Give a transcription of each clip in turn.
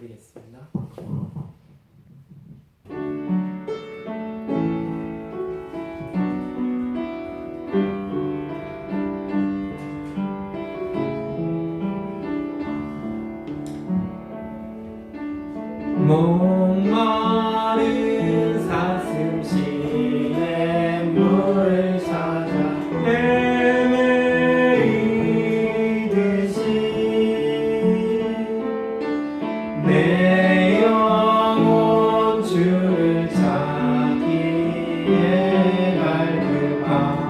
드리겠습니다. 목마른 사슴 시냇물 찾아 헤매이듯이 내 영혼 주를 찾기에 갈급하나이다.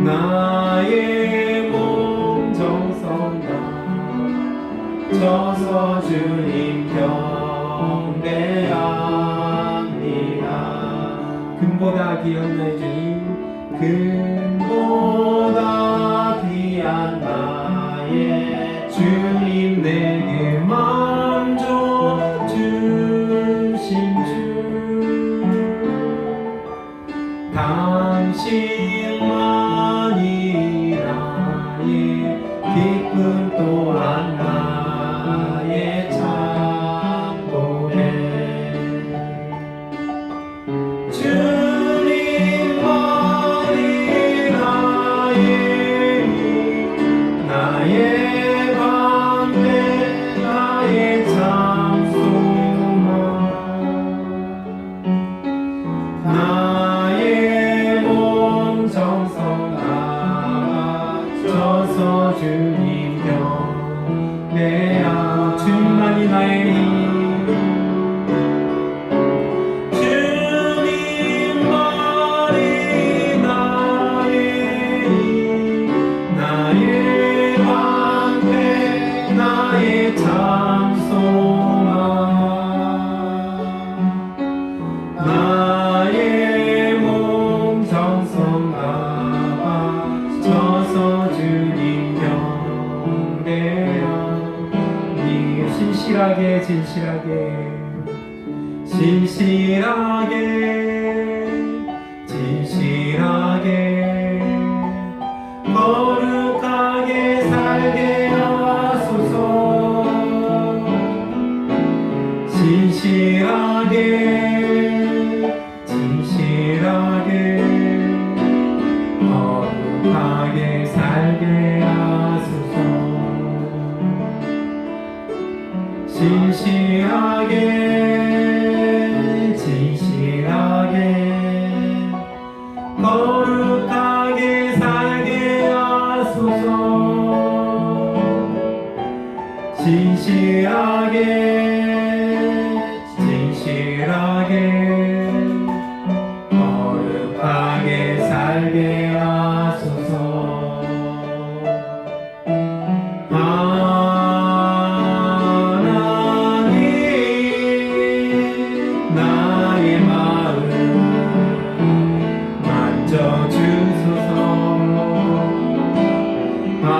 나의 몸 정성 다져서 주님 경배합니다. 금보다 귀한 나의 주님, 금보다 귀한 나의 주님, 내게 만져 주신 주, 당신만이 나의 기쁨 또한 나의 참고해. 주님만이 나의 방패, 나의 참소망, 나의 몸 정성 다져서 주님 경배하. 주님만이 나의 힘, 주님만이 나의 힘, 나의 방패, 나의 참소망, 나의 몸 정성 다져서 주님 경배하니. 신실하게 진실하게 진실하게 진실하게 거룩하게 살게 하소서. 진실하게 진실하게 거룩하게 살게 하소서. 진실하게 진실하게 거룩하게 살게 하소서. 진실하게 진실하게 거룩하게 살게 하소서. 하나님 나의 마음 만져주소서. 하나님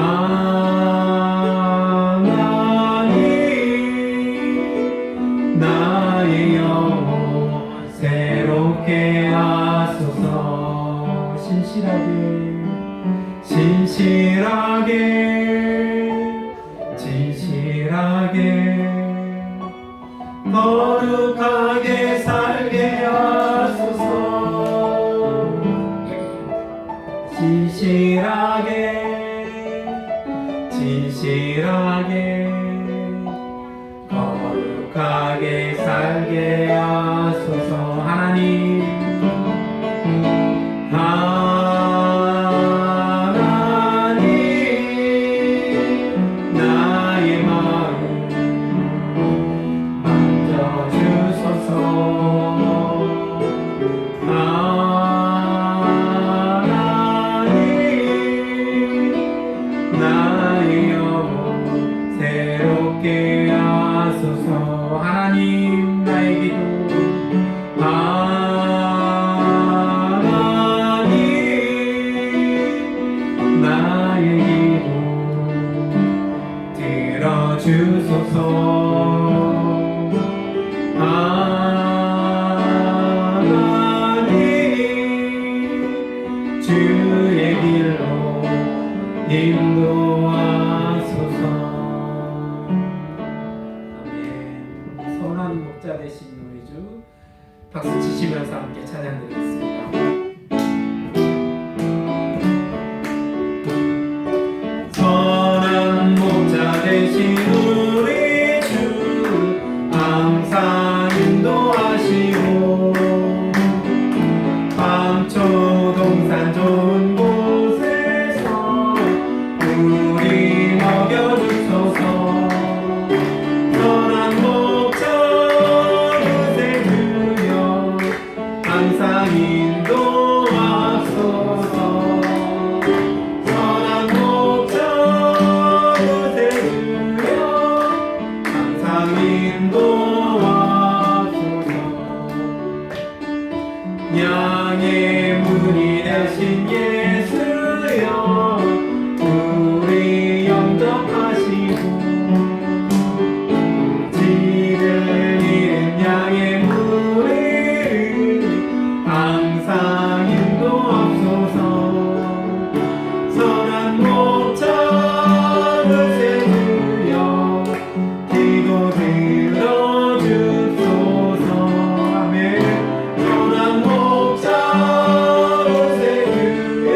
나의 영혼 새롭게 하소서. 신실하게 진실하게 진실하게 거룩하게 살게 하소서. 진실하게 진실하게 거룩하게 살게 하소서. 하나님 나의 마음 만져주소서. 하나님 나의 영혼 새롭게 하소서. 하나님 나의 기도 인도하소서. 아멘. 선한 목자 되신 우리 주 박수 치시면서 함께 찬양드리겠습니다. 선한 목자 되신 우리 주 항상 인도하시고 밤초 동산 좋은 곳에서 우리 먹여주소서. 선한 목자 그새 주여 항상 인도하소서. 선한 목자 그새 주여 항상 인도하소서. 양의 문이 되신 예수여 우리 영접하시고 길을 잃은 양의 무리를 항상 인도하소서. 선한 목자 그새 주여 기도 들어주소서. 아멘. 선한 목자 그새 주여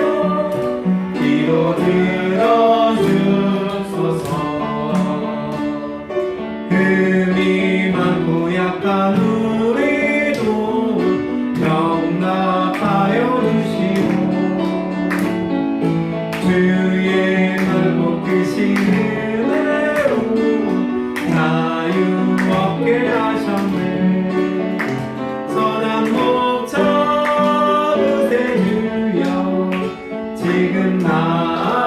기도 들어주소서. 흠이 많고 약한 우리도 용납하여 주시고 주의 넓고 크신 은혜로 자유 얻게 하셨네. 선한 목자 그새 주여 지금 나아갑니다.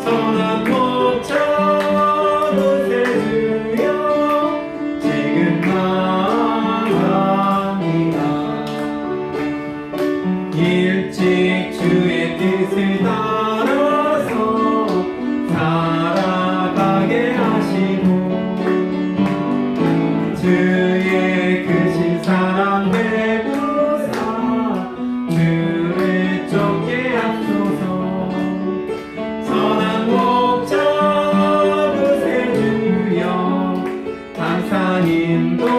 선한 목자 그새 주여 지금 나아갑니다. 일찍 주의 뜻을 따라서 살아가게 하시고 주의 크신 사랑 베푸사 주를 쫓게 하소서. 선한 목자 그새 주여 항상 인도하소서.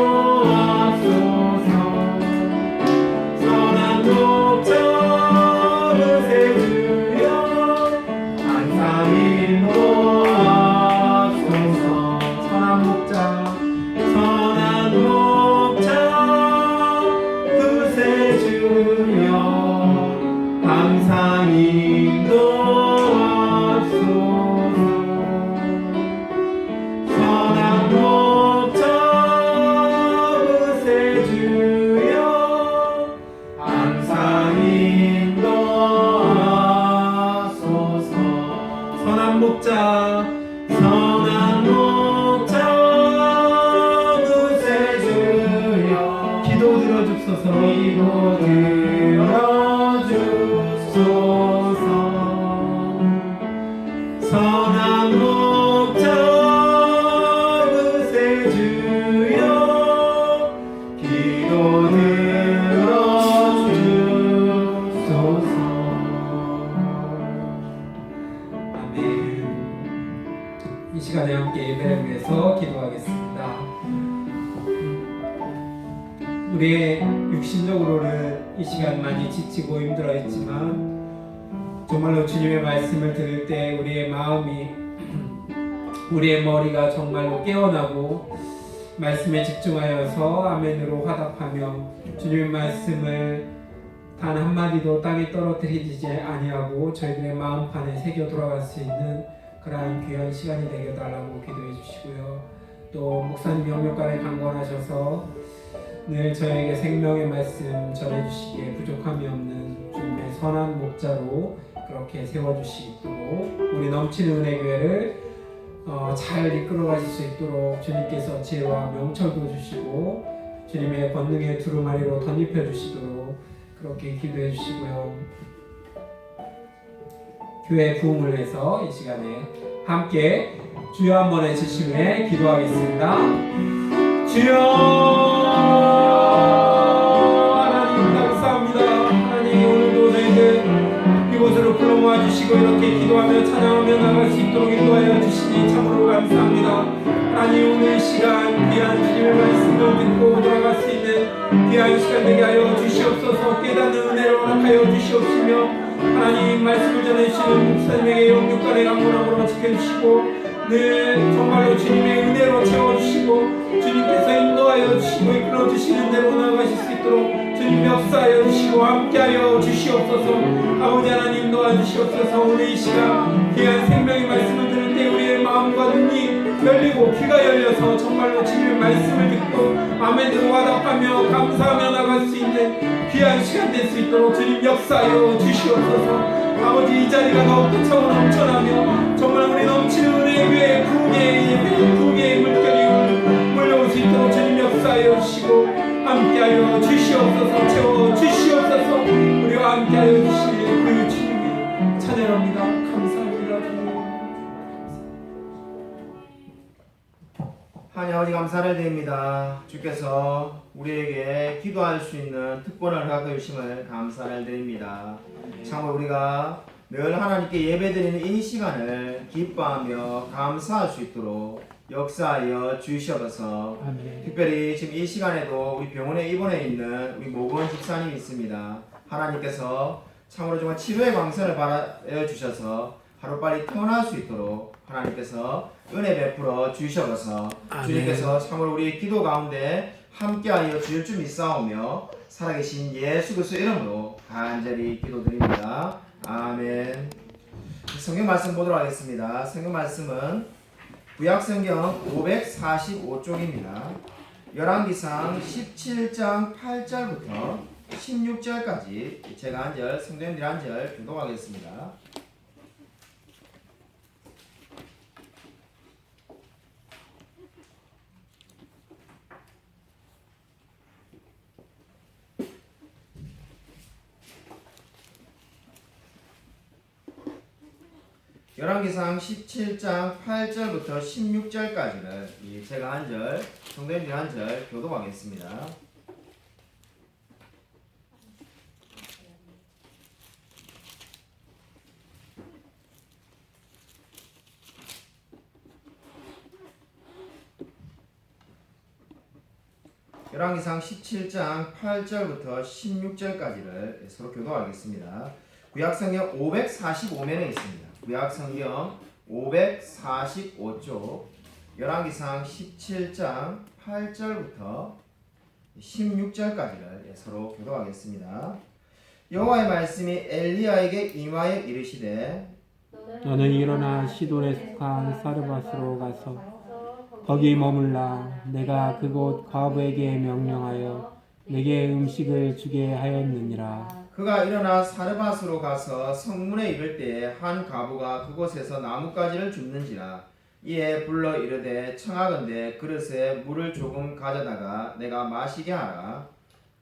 선한 목자 그새 주여 항상 인도하소서. 선한 목자 그새 주여 항상 인도하소서. 선한 목자 그새 주여 항상 인도하소서. 선한 목자 그새 주여 기도 들어주소서. 기도 들어주소서. 선한 목자 그새 주여 기도 들어주소서. 아멘. 이 시간에 함께 예배를 위해서 기도하겠습니다. 우리의 육신적으로는 이 시간 많이 지치고 힘들어했지만 정말로 주님의 말씀을 들을 때 우리의 마음이 우리의 머리가 정말로 깨어나고 말씀에 집중하여서 아멘으로 화답하며 주님의 말씀을 단 한마디도 땅에 떨어뜨리지 아니하고 저희들의 마음판에 새겨 돌아갈 수 있는 그러한 귀한 시간이 되게 달라고 기도해 주시고요. 또 목사님 영육간에 강권하셔서 늘 저에게 생명의 말씀 전해주시기에 부족함이 없는 주님의 선한 목자로 그렇게 세워주시도록 우리 넘치는 은혜 교회를 잘 이끌어 가실 수 있도록 주님께서 지혜와 명철도 주시고 주님의 권능의 두루마리로 덧입혀 주시도록 그렇게 기도해 주시고요. 교회 부흥을 위해서 이 시간에 함께 주여 한 번의 지심에 기도하겠습니다. 주여 하나님 감사합니다. 하나님 오늘도 저희들 주시고 이렇게 기도하며 찬양하며 나갈 수 있도록 인도하여 주시니 참으로 감사합니다. 하나님 오늘 이 시간 귀한 주님의 말씀을 듣고 돌아갈 수 있는 귀한 시간 되게 하여 주시옵소서. 깨닫는 은혜를 허락하여 주시옵시며 하나님 말씀을 전해주시는 목사님에게 영육간의 강건함으로 지켜주시고 늘 정말로 주님의 은혜로 채워주시고 주님께서 인도하여 주시고 이끌어주시는 대로 나아가실 수 있도록 주님 역사하여 주시고 함께하여 주시옵소서. 아버지 하나님 도와주시옵소서. 오늘 이 시간 귀한 생명의 말씀을 들을 때 우리의 마음과 눈이 열리고 귀가 열려서 정말로 주님의 말씀을 듣고 아멘으로 화답하며 감사하며 나갈 수 있는 귀한 시간 될 수 있도록 주님 역사하여 주시옵소서. 아버지 이 자리가 더욱더 차고 넘쳐나며 정말 우리 넘치는 은혜의 교회 부흥의 물결이 몰려올 수 있도록 주님 역사하여 주시고 함께하여 주시옵소서. 채워 주시옵소서. 우리와 함께하여 주실 그 주님을 찬양합니다. 감사합니다. 하나님 아버지 감사를 드립니다. 주께서 우리에게 기도할 수 있는 특권을 허락해 주심을 감사를 드립니다. 참으로 우리가 늘 하나님께 예배드리는 이 시간을 기뻐하며 감사할 수 있도록 역사하여 주시옵소서. 특별히 지금 이 시간에도 우리 병원에 입원해 있는 우리 모건 집사님이 있습니다. 하나님께서 참으로 정말 치료의 광선을 바라여 주셔서 하루빨리 태어날 수 있도록 하나님께서 은혜 베풀어 주시옵소서. 주님께서 참으로 우리 기도 가운데 함께하여 주실 줄 믿사오며 살아계신 예수 그리스도 이름으로 간절히 기도드립니다. 아멘. 성경 말씀 보도록 하겠습니다. 성경 말씀은 구약성경 545쪽입니다. 열왕기상 17장 8절부터 16절까지 제가 한 절, 성도님들이 한 절 교독하겠습니다. 열왕기상 17장 8절부터 16절까지를 제가 한 절, 성도님들이 한 절 교독하겠습니다. 열왕기상 17장 8절부터 16절까지를 서로 교독하겠습니다. 구약성경 545면에 있습니다. 구약성경 545쪽 열왕기상 17장 8절부터 16절까지를 서로 교독하겠습니다. 여호와의 말씀이 엘리야에게 임하여 이르시되 너는 일어나 시돈에 속한 사르밧으로 가서 거기 머물라. 내가 그곳 과부에게 명령하여 내게 음식을 주게 하였느니라. 그가 일어나 사르밧으로 가서 성문에 이를 때에 한 과부가 그곳에서 나뭇가지를 줍는지라. 이에 불러 이르되 청하건대 그릇에 물을 조금 가져다가 내가 마시게 하라.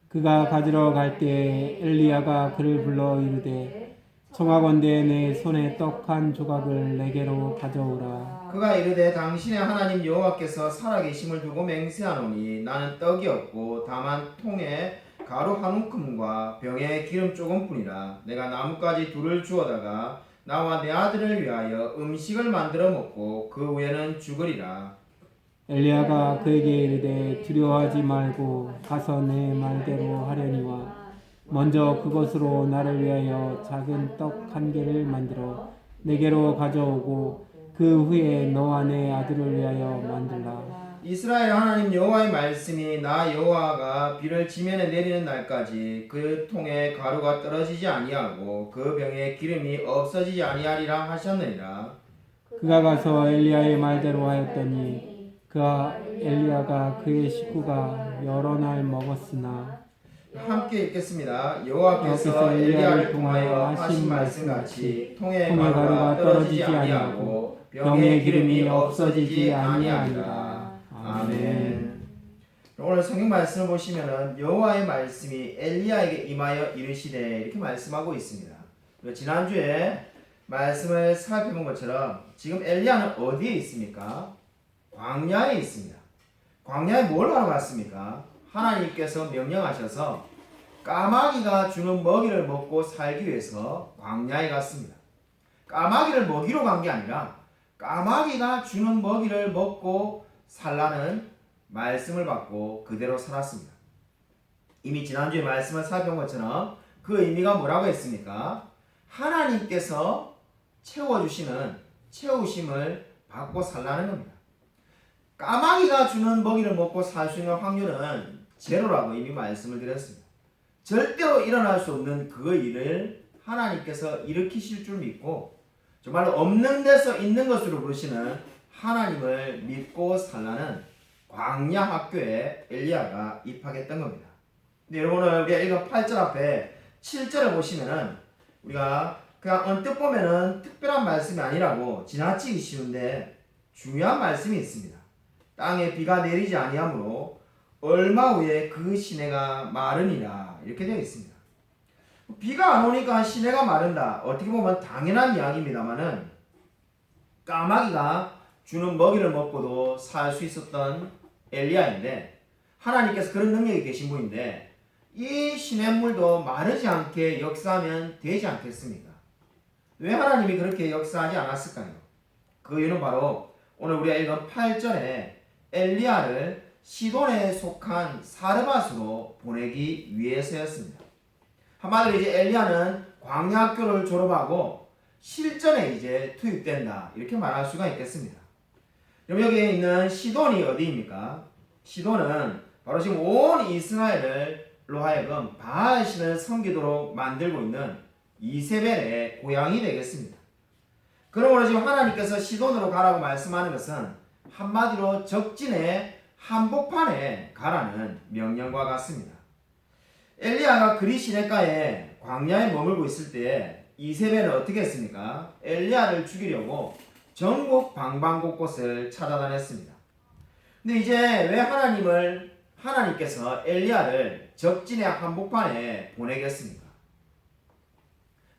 그가 가지러 갈 때 엘리야가 그를 불러 이르되 청하건대 내 손에 떡 한 조각을 내게로 가져오라. 그가 이르되 당신의 하나님 여호와께서 살아계심을 두고 맹세하노니 나는 떡이 없고 다만 통에 가루 한 움큼과 병에 기름 조금뿐이라. 내가 나뭇가지 둘을 주어다가 나와 내 아들을 위하여 음식을 만들어 먹고 그 후에는 죽으리라. 엘리야가 그에게 이르되 두려워하지 말고 가서 내 말대로 하려니와 먼저 그것으로 나를 위하여 작은 떡 한 개를 만들어 내게로 가져오고 그 후에 너와 내 아들을 위하여 만들라. 이스라엘 하나님 여호와의 말씀이 나 여호와가 비를 지면에 내리는 날까지 그 통에 가루가 떨어지지 아니하고 그 병에 기름이 없어지지 아니하리라 하셨느니라. 그가 가서 엘리야의 말대로 하였더니 그가 엘리야가 그의 식구가 여러 날 먹었으나. 함께 읽겠습니다. 여호와께서 엘리야를 통하여 하신 말씀같이 통에 가루가 떨어지지 아니하고 병에 기름이 없어지지 아니하니라. 아멘. 오늘 성경 말씀을 보시면은 여호와의 말씀이 엘리야에게 임하여 이르시되 이렇게 말씀하고 있습니다. 지난주에 말씀을 살펴본 것처럼 지금 엘리야는 어디에 있습니까? 광야에 있습니다. 광야에 뭘 하러 갔습니까? 하나님께서 명령하셔서 까마귀가 주는 먹이를 먹고 살기 위해서 광야에 갔습니다. 까마귀를 먹이러 간 게 아니라 까마귀가 주는 먹이를 먹고 살라는 말씀을 받고 그대로 살았습니다. 이미 지난주에 말씀을 살펴본 것처럼 그 의미가 뭐라고 했습니까? 하나님께서 채워주시는 채우심을 받고 살라는 겁니다. 까마귀가 주는 먹이를 먹고 살 수 있는 확률은 제로라고 이미 말씀을 드렸습니다. 절대로 일어날 수 없는 그 일을 하나님께서 일으키실 줄 믿고 정말 없는 데서 있는 것으로 부르시는 하나님을 믿고 살라는 광야 학교에 엘리야가 입학했던 겁니다. 근데 여러분 오늘 우리가 읽은 8절 앞에 7절을 보시면은 우리가 그냥 언뜻 보면은 특별한 말씀이 아니라고 지나치기 쉬운데 중요한 말씀이 있습니다. 땅에 비가 내리지 아니하므로 얼마 후에 그 시내가 마르니라 이렇게 되어 있습니다. 비가 안 오니까 시내가 마른다. 어떻게 보면 당연한 이야기입니다만은 까마귀가 주는 먹이를 먹고도 살 수 있었던 엘리야인데 하나님께서 그런 능력이 계신 분인데 이 시냇물도 마르지 않게 역사하면 되지 않겠습니까? 왜 하나님이 그렇게 역사하지 않았을까요? 그 이유는 바로 오늘 우리가 읽은 8절에 엘리야를 시돈에 속한 사르밧으로 보내기 위해서였습니다. 한마디로 이제 엘리야는 광야학교를 졸업하고 실전에 이제 투입된다 이렇게 말할 수가 있겠습니다. 여러분 여기에 있는 시돈이 어디입니까? 시돈은 바로 지금 온 이스라엘로 하여금 바알신을 섬기도록 만들고 있는 이세벨의 고향이 되겠습니다. 그러므로 지금 하나님께서 시돈으로 가라고 말씀하는 것은 한마디로 적진의 한복판에 가라는 명령과 같습니다. 엘리야가 그리 시냇가에 광야에 머물고 있을 때 이세벨은 어떻게 했습니까? 엘리야를 죽이려고 전국 방방곳곳을 찾아다녔습니다. 근데 이제 왜 하나님께서 엘리야를 적진의 한복판에 보내겠습니까?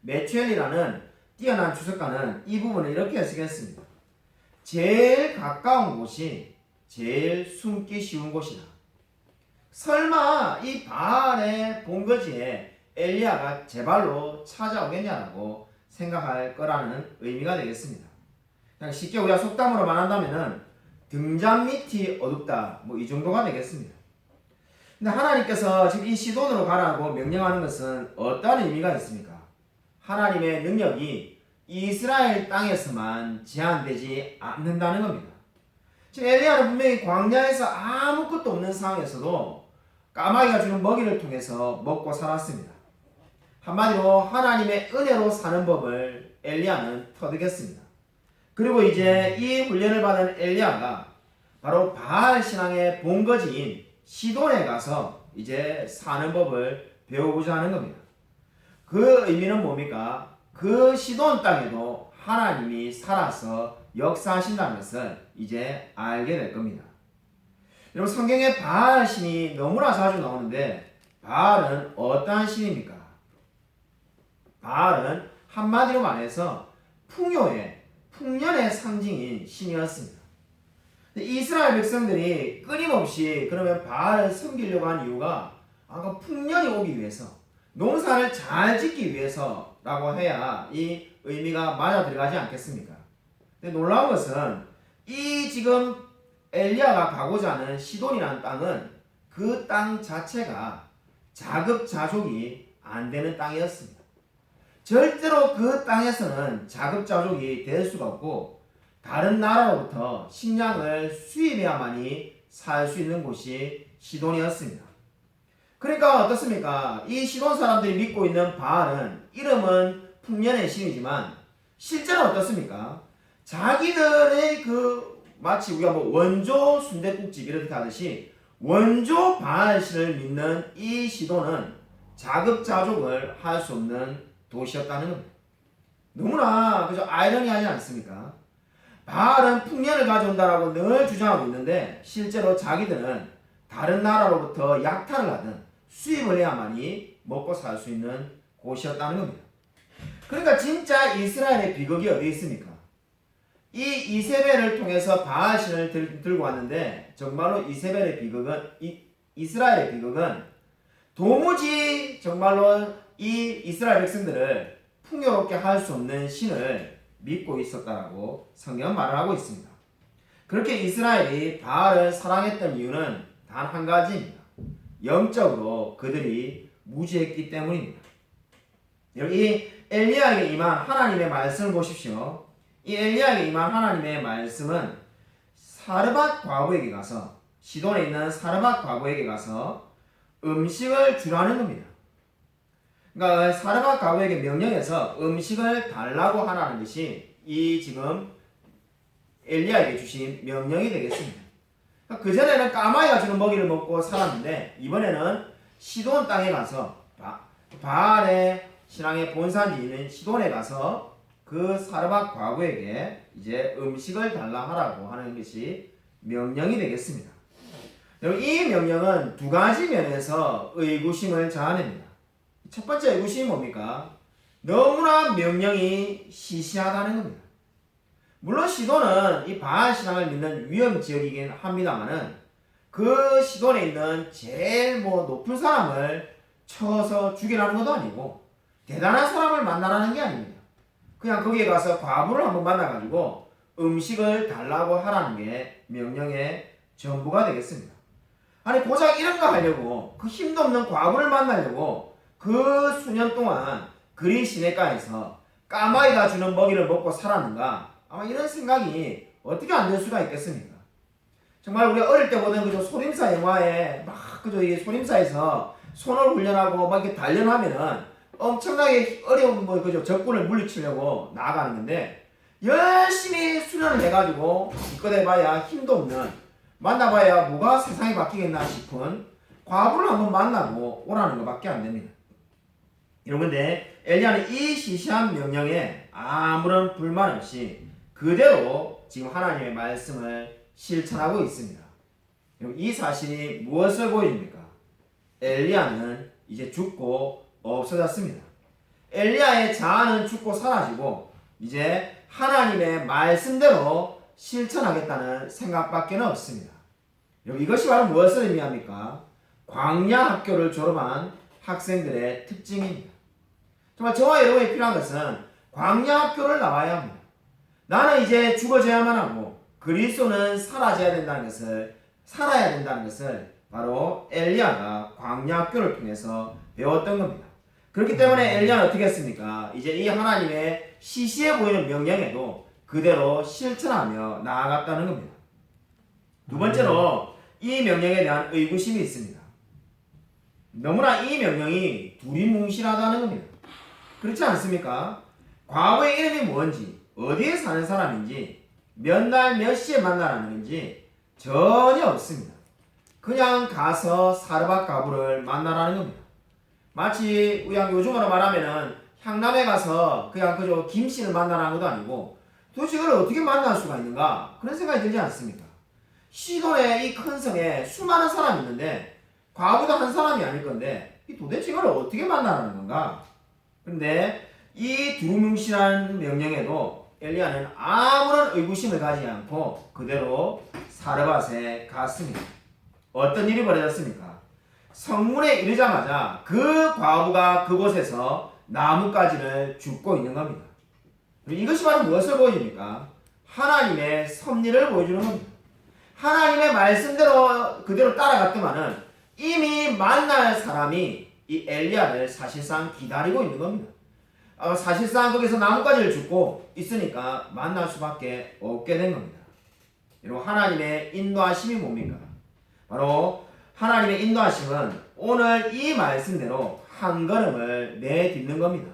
메추엘이라는 뛰어난 주석가는 이 부분을 이렇게 해석했습니다. 제일 가까운 곳이 제일 숨기 쉬운 곳이다. 설마 이 바알의 본거지에 엘리야가 제 발로 찾아오겠냐라고 생각할 거라는 의미가 되겠습니다. 그냥 쉽게 우리가 속담으로 말한다면은 등잔 밑이 어둡다 뭐 이 정도가 되겠습니다. 근데 하나님께서 지금 이 시돈으로 가라고 명령하는 것은 어떤 의미가 있습니까? 하나님의 능력이 이스라엘 땅에서만 제한되지 않는다는 겁니다. 지금 엘리야는 분명히 광야에서 아무것도 없는 상황에서도 까마귀가 주는 먹이를 통해서 먹고 살았습니다. 한마디로 하나님의 은혜로 사는 법을 엘리야는 터득했습니다. 그리고 이제 이 훈련을 받은 엘리야가 바로 바알 신앙의 본거지인 시돈에 가서 이제 사는 법을 배우고자 하는 겁니다. 그 의미는 뭡니까? 그 시돈 땅에도 하나님이 살아서 역사하신다는 것을 이제 알게 될 겁니다. 여러분 성경에 바알 신이 너무나 자주 나오는데 바알은 어떠한 신입니까? 바알은 한마디로 말해서 풍년의 상징인 신이었습니다. 이스라엘 백성들이 끊임없이 그러면 바알을 섬기려고 한 이유가 아까 풍년이 오기 위해서 농사를 잘 짓기 위해서라고 해야 이 의미가 맞아 들어가지 않겠습니까? 근데 놀라운 것은 이 지금 엘리야가 가고자 하는 시돈이라는 땅은 그 땅 자체가 자급자족이 안 되는 땅이었습니다. 절대로 그 땅에서는 자급자족이 될 수가 없고 다른 나라로부터 식량을 수입해야만이 살 수 있는 곳이 시돈이었습니다. 그러니까 어떻습니까? 이 시돈 사람들이 믿고 있는 바알은 이름은 풍년의 신이지만 실제는 어떻습니까? 자기들의 마치 우리가 원조 순댓국집 이렇게 하듯이 원조 바알신을 믿는 이 시돈은 자급자족을 할 수 없는 도시였다는 겁니다. 너무나 그저 아이러니하지 않습니까? 바알은 풍년을 가져온다라고 늘 주장하고 있는데 실제로 자기들은 다른 나라로부터 약탈을 하든 수입을 해야만이 먹고 살 수 있는 곳이었다는 겁니다. 그러니까 진짜 이스라엘의 비극이 어디 있습니까? 이 이세벨을 통해서 바알신을 들고 왔는데 정말로 이세벨의 비극은 이스라엘의 비극은 도무지 정말로 이 이스라엘 백성들을 풍요롭게 할 수 없는 신을 믿고 있었다라고 성경은 말을 하고 있습니다. 그렇게 이스라엘이 바알을 사랑했던 이유는 단 한 가지입니다. 영적으로 그들이 무지했기 때문입니다. 여기 엘리야에게 임한 하나님의 말씀을 보십시오. 이 엘리야에게 임한 하나님의 말씀은 사르밧 과부에게 가서, 시돈에 있는 사르밧 과부에게 가서 음식을 주라는 겁니다. 그러니까 사르밧 과부에게 명령해서 음식을 달라고 하라는 것이 이 지금 엘리야에게 주신 명령이 되겠습니다. 그전에는 까마귀가 주는 먹이를 먹고 살았는데 이번에는 시돈 땅에 가서 바알의 신앙의 본산지인 시돈에 가서 그 사르밧 과부에게 이제 음식을 달라 하라고 하는 것이 명령이 되겠습니다. 이 명령은 두 가지 면에서 의구심을 자아냅니다. 첫 번째 의구심이 뭡니까? 너무나 명령이 시시하다는 겁니다. 물론 시돈은 이 바알 신앙을 믿는 위험 지역이긴 합니다만은 그 시돈에 있는 제일 높은 사람을 쳐서 죽이라는 것도 아니고 대단한 사람을 만나라는 게 아닙니다. 그냥 거기에 가서 과부를 한번 만나가지고 음식을 달라고 하라는 게 명령의 전부가 되겠습니다. 아니 고작 이런 거 하려고 그 힘도 없는 과부를 만나려고 그 수년 동안 그리 시내가에서 까마귀가 주는 먹이를 먹고 살았는가? 아마 이런 생각이 어떻게 안 될 수가 있겠습니까? 정말 우리 어릴 때 보던 그저 소림사 영화에 막 그저 이 소림사에서 손을 훈련하고 막 이렇게 단련하면은 엄청나게 어려운 그저 적군을 물리치려고 나아가는 건데 열심히 수련을 해가지고 기껏 해봐야 힘도 없는 만나봐야 뭐가 세상이 바뀌겠나 싶은 과부를 한번 만나고 오라는 것밖에 안 됩니다. 여러분들 엘리야는 이 시시한 명령에 아무런 불만 없이 그대로 지금 하나님의 말씀을 실천하고 있습니다. 이 사실이 무엇을 보여줍니까? 엘리야는 이제 죽고 없어졌습니다. 엘리야의 자아는 죽고 사라지고 이제 하나님의 말씀대로 실천하겠다는 생각밖에 없습니다. 이것이 바로 무엇을 의미합니까? 광야 학교를 졸업한 학생들의 특징입니다. 정말 저와 여러분이 필요한 것은 광야 학교를 나와야 합니다. 나는 이제 죽어져야만 하고 그리스도는 살아야 된다는 것을 바로 엘리야가 광야 학교를 통해서 배웠던 겁니다. 그렇기 때문에 엘리야는 어떻게 했습니까? 이제 이 하나님의 시시해 보이는 명령에도 그대로 실천하며 나아갔다는 겁니다. 두 번째로 이 명령에 대한 의구심이 있습니다. 너무나 이 명령이 두리뭉실하다는 겁니다. 그렇지 않습니까? 과거의 이름이 뭔지, 어디에 사는 사람인지, 몇 날 몇 시에 만나라는 건지 전혀 없습니다. 그냥 가서 사르밧 과부를 만나라는 겁니다. 마치 우리가 요즘으로 말하면은 향남에 가서 그냥 그저 김씨를 만나라는 것도 아니고 도대체 이걸 어떻게 만날 수가 있는가? 그런 생각이 들지 않습니까? 시돈의 이 큰 성에 수많은 사람이 있는데 과부도 한 사람이 아닐 건데 도대체 이걸 어떻게 만나라는 건가? 그런데 이 두루뭉실한 명령에도 엘리야는 아무런 의구심을 가지지 않고 그대로 사르밧에 갔습니다. 어떤 일이 벌어졌습니까? 성문에 이르자마자 그 과부가 그곳에서 나뭇가지를 줍고 있는 겁니다. 이것이 바로 무엇을 보여줍니까? 하나님의 섭리를 보여주는 겁니다. 하나님의 말씀대로 그대로 따라갔더만은 이미 만날 사람이 이 엘리야를 사실상 기다리고 있는 겁니다. 사실상 거기서 나뭇가지를 줍고 있으니까 만날 수밖에 없게 된 겁니다. 여러분 하나님의 인도하심이 뭡니까? 바로 하나님의 인도하심은 오늘 이 말씀대로 한 걸음을 내딛는 겁니다.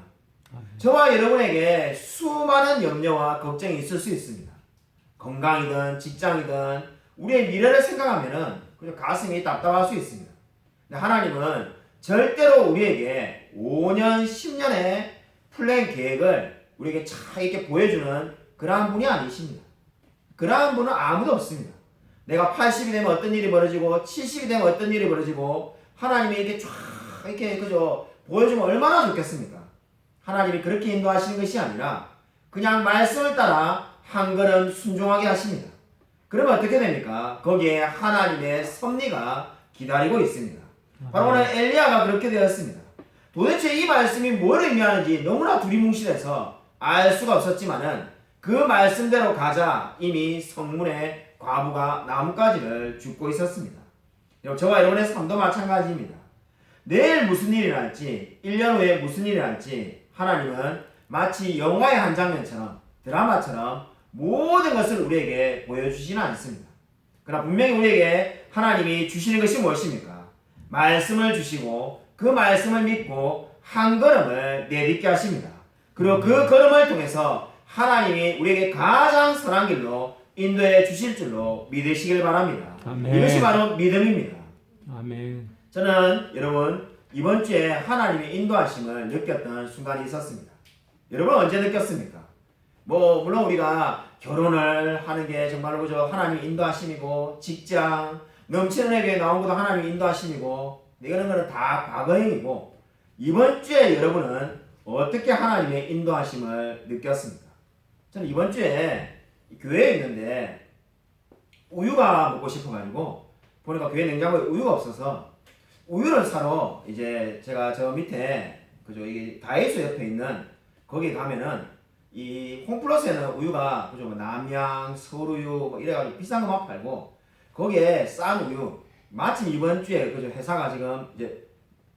저와 여러분에게 수많은 염려와 걱정이 있을 수 있습니다. 건강이든 직장이든 우리의 미래를 생각하면은 그냥 가슴이 답답할 수 있습니다. 근데 하나님은 절대로 우리에게 5년, 10년의 플랜 계획을 우리에게 잘 이렇게 보여주는 그러한 분이 아니십니다. 그러한 분은 아무도 없습니다. 내가 80이 되면 어떤 일이 벌어지고 70이 되면 어떤 일이 벌어지고 하나님이 이렇게 쫙 이렇게 그저 보여주면 얼마나 좋겠습니까? 하나님이 그렇게 인도하시는 것이 아니라 그냥 말씀을 따라 한 걸음 순종하게 하십니다. 그러면 어떻게 됩니까? 거기에 하나님의 섭리가 기다리고 있습니다. 바로 오늘 엘리야가 그렇게 되었습니다. 도대체 이 말씀이 뭘 의미하는지 너무나 두리뭉실해서 알 수가 없었지만은 그 말씀대로 가자 이미 성문에 과부가 나뭇가지를 줍고 있었습니다. 저와 여러분의 삶도 마찬가지입니다. 내일 무슨 일이 날지, 1년 후에 무슨 일이 날지 하나님은 마치 영화의 한 장면처럼, 드라마처럼 모든 것을 우리에게 보여주지는 않습니다. 그러나 분명히 우리에게 하나님이 주시는 것이 무엇입니까? 말씀을 주시고 그 말씀을 믿고 한 걸음을 내딛게 하십니다. 그리고 그 걸음을 통해서 하나님이 우리에게 가장 선한 길로 인도해 주실 줄로 믿으시길 바랍니다. 아멘. 이것이 바로 믿음입니다. 아멘. 저는 여러분 이번 주에 하나님의 인도하심을 느꼈던 순간이 있었습니다. 여러분 언제 느꼈습니까? 물론 우리가 결혼을 하는 게 정말로 그저 하나님의 인도하심이고, 직장 넘치는 애교에 나온 것도 하나님의 인도하심이고, 이런 거는 다 과거형이고, 이번 주에 여러분은 어떻게 하나님의 인도하심을 느꼈습니까? 저는 이번 주에 교회에 있는데 우유가 먹고 싶어가지고 보니까 교회 냉장고에 우유가 없어서 우유를 사러 이제 제가 저 밑에 그죠, 이게 다이소 옆에 있는 거기 가면은 이 홈플러스에는 우유가 그죠, 남양, 서울우유 뭐 이래가지고 비싼 것만 팔고, 거기에 싼 우유, 마침 이번 주에 그죠, 회사가 지금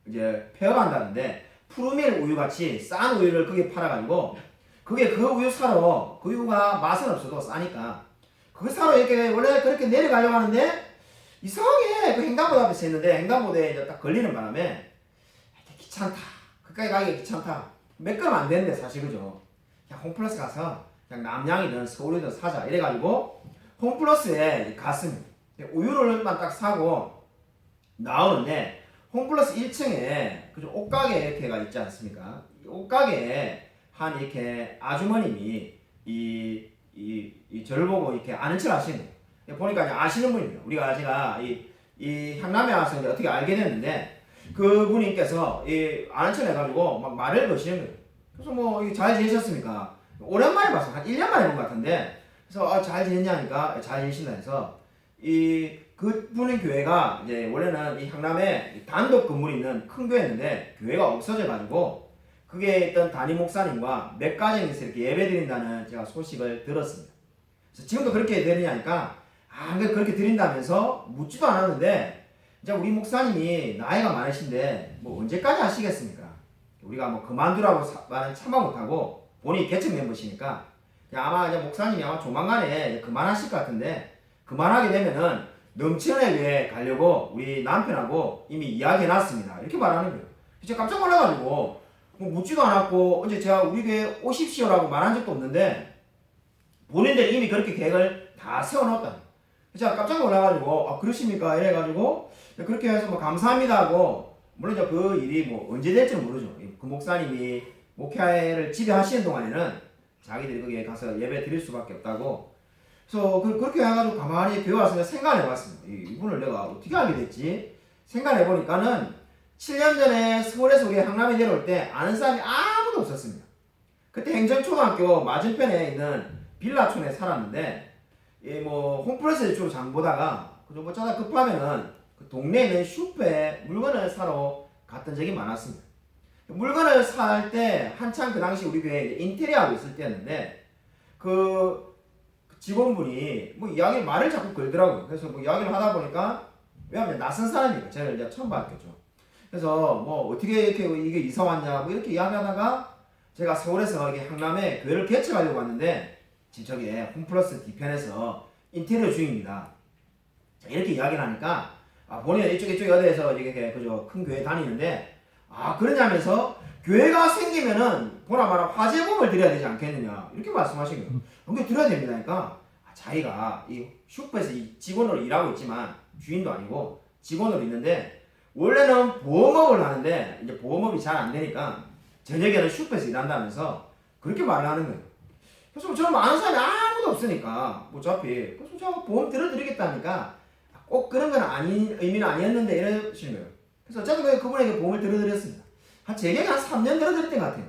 이제 폐업한다는데 푸르밀 우유 같이 싼 우유를 거기에 팔아가지고, 그게 그 우유 사러, 그 우유가 맛은 없어도 싸니까 그거 사러 이렇게 원래 그렇게 내려가려고 하는데 이상하게 그 횡단보도 앞에 서 있는데 횡단보도에 이제 딱 걸리는 바람에 귀찮다, 그까지 가기가 귀찮다, 몇 그램 안 되는데 사실 그죠, 그냥 홈플러스 가서 그냥 남양이든 서울이든 사자 이래가지고 홈플러스에 갔습니다. 우유를만 딱 사고 나오는데 홈플러스 1층에 그죠, 옷가게 이렇게가 있지 않습니까? 이 옷가게에 한 이렇게 아주머님이 저를 보고 이렇게 아는 척 하시는 거예요. 보니까 이제 아시는 분이에요. 제가 이 향남에 와서 이제 어떻게 알게 됐는데, 그분께서 아는 척 해가지고 막 말을 거시는 거예요. 그래서 뭐 잘 지내셨습니까? 오랜만에 봤어요. 한 1년 만에 본 것 같은데, 그래서 잘 지냈냐니까 잘 지내신다 해서 그분의 교회가 이제 원래는 이 향남에 단독 건물이 있는 큰 교회였는데 교회가 없어져가지고 그게 있던 담임 목사님과 몇 가정에서 이렇게 예배 드린다는 제가 소식을 들었습니다. 그래서 지금도 그렇게 드리냐니까 그렇게 드린다면서 묻지도 않았는데, 이제 우리 목사님이 나이가 많으신데 뭐 언제까지 하시겠습니까? 우리가 뭐 그만두라고 말은 참아 못하고 본인이 개척 멤버시니까 아마 이제 목사님이 아마 조만간에 그만하실 것 같은데, 그만하게 되면은 넘치는 애교에 가려고 우리 남편하고 이미 이야기해놨습니다, 이렇게 말하는 거예요. 제가 깜짝 놀라가지고 뭐 묻지도 않았고, 언제 제가 우리 교회 오십시오라고 말한 적도 없는데 본인들이 이미 그렇게 계획을 다 세워놓았다. 제가 깜짝 놀라가지고 그러십니까 이래가지고 그렇게 해서 뭐 감사합니다 하고, 물론 이제 그 일이 뭐 언제 될지는 모르죠. 그 목사님이 목회를 집에 하시는 동안에는 자기들이 거기에 가서 예배 드릴 수밖에 없다고. 그래서 그렇게 해가지고 가만히 교회 와서 생각을 해봤습니다. 이분을 내가 어떻게 알게 됐지? 생각을 해보니까는 7년 전에 서울에서 우리 향남에 내려올 때 아는 사람이 아무도 없었습니다. 그때 행정초등학교 맞은편에 있는 빌라촌에 살았는데, 뭐 홈플러스에 주로 장 보다가 그저 뭐 짜다 급하면은 그 동네에 있는 슈퍼에 물건을 사러 갔던 적이 많았습니다. 물건을 살 때 한참 그 당시 우리 교회에 인테리어 하고 있을 때였는데, 그 직원분이 뭐 말을 자꾸 걸더라고요. 그래서 뭐 이야기를 하다 보니까, 왜냐면 낯선 사람이니까 제가 이제 처음 봤겠죠. 그래서 뭐 어떻게 이렇게 이게 이사 왔냐 뭐 이렇게 이야기하다가 제가 서울에서 이게 향남에 교회를 개척하려고 왔는데 지금 저기 홈플러스 뒤편에서 인테리어 중입니다. 자, 이렇게 이야기를 하니까 본인은 이쪽 어디에서 이렇게 그저 큰 교회 다니는데 그러냐면서 교회가 생기면은 보라 마라 화재금을 드려야 되지 않겠느냐 이렇게 말씀하신 거예요. 그게 드려야 됩니다니까 자기가 이 슈퍼에서 이 직원으로 일하고 있지만 주인도 아니고 직원으로 있는데 원래는 보험업을 하는데 이제 보험업이 잘 안 되니까 저녁에는 슈퍼에서 일한다면서 그렇게 말을 하는 거예요. 그래서 저는 아는 사람이 아무도 없으니까 어차피 그래서 제가 보험 들어드리겠다니까 꼭 그런 건 의미는 아니었는데 이러시는 거예요. 그래서 어쨌든 그분에게 보험을 들어드렸습니다. 제 얘기 한 3년 들어드렸던 것 같아요.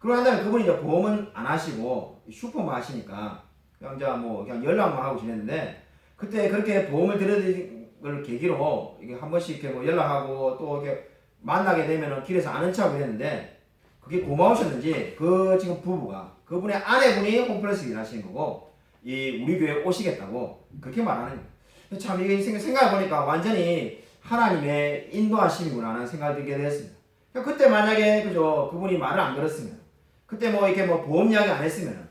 그러고 난 다음에 그분이 이제 보험은 안 하시고 슈퍼만 하시니까 그냥 이제 뭐 그냥 연락만 하고 지냈는데, 그때 그렇게 보험을 들어드린 걸 계기로 이게 한 번씩 이렇게 뭐 연락하고 또 이렇게 만나게 되면은 길에서 아는 척하고 이랬는데, 그게 고마우셨는지 그 지금 부부가 그분의 아내분이 홈플러스 일하시는 거고 이 우리 교회 오시겠다고 그렇게 말하는 거예요. 참 이게 생각해 보니까 완전히 하나님의 인도하심이구나 하는 생각을 들게 되었습니다. 그때 만약에 그죠 그분이 말을 안 걸었으면 그때 뭐 이렇게 뭐 보험 이야기 안 했으면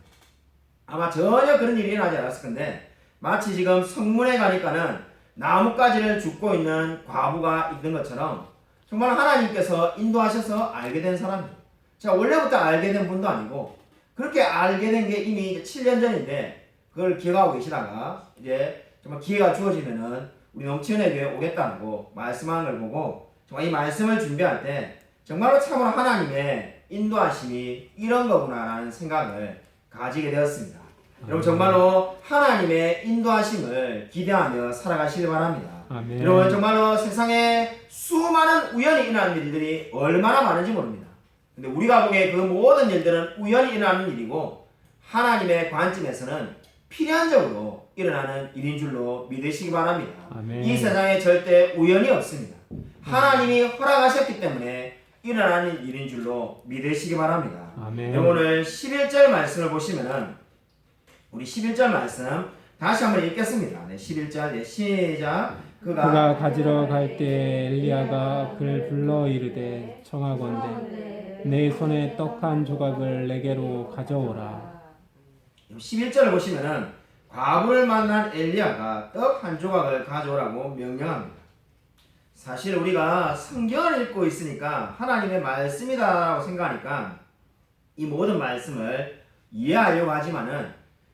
아마 전혀 그런 일이 일어나지 않았을 건데 마치 지금 성문에 가니까는 나뭇가지를 줍고 있는 과부가 있는 것처럼 정말 하나님께서 인도하셔서 알게 된 사람이죠. 제가 원래부터 알게 된 분도 아니고 그렇게 알게 된 게 이미 7년 전인데 그걸 기억하고 계시다가 이제 정말 기회가 주어지면은 우리 넘치은혜 교회 오겠다고 말씀하는 걸 보고 정말 이 말씀을 준비할 때 정말로 참으로 하나님의 인도하심이 이런 거구나라는 생각을 가지게 되었습니다. 여러분 정말로 하나님의 인도하심을 기대하며 살아가시길 바랍니다. 아멘. 여러분 정말로 세상에 수많은 우연히 일어나는 일들이 얼마나 많은지 모릅니다. 근데 우리가 보기에 그 모든 일들은 우연히 일어나는 일이고 하나님의 관점에서는 필연적으로 일어나는 일인 줄로 믿으시기 바랍니다. 아멘. 이 세상에 절대 우연이 없습니다. 하나님이 허락하셨기 때문에 일어나는 일인 줄로 믿으시기 바랍니다. 아멘. 여러분 오늘 11절 말씀을 보시면은 우리 11절 말씀 다시 한번 읽겠습니다. 네, 11절 네, 시작. 그가 가지러 갈 때 엘리야가 그를 불러 이르되 청하건대 내 손에 떡 한 조각을 내게로 가져오라. 11절을 보시면은 과부를 만난 엘리야가 떡 한 조각을 가져오라고 명령합니다. 사실 우리가 성경을 읽고 있으니까 하나님의 말씀이다라고 생각하니까 이 모든 말씀을 이해하려고 하지만은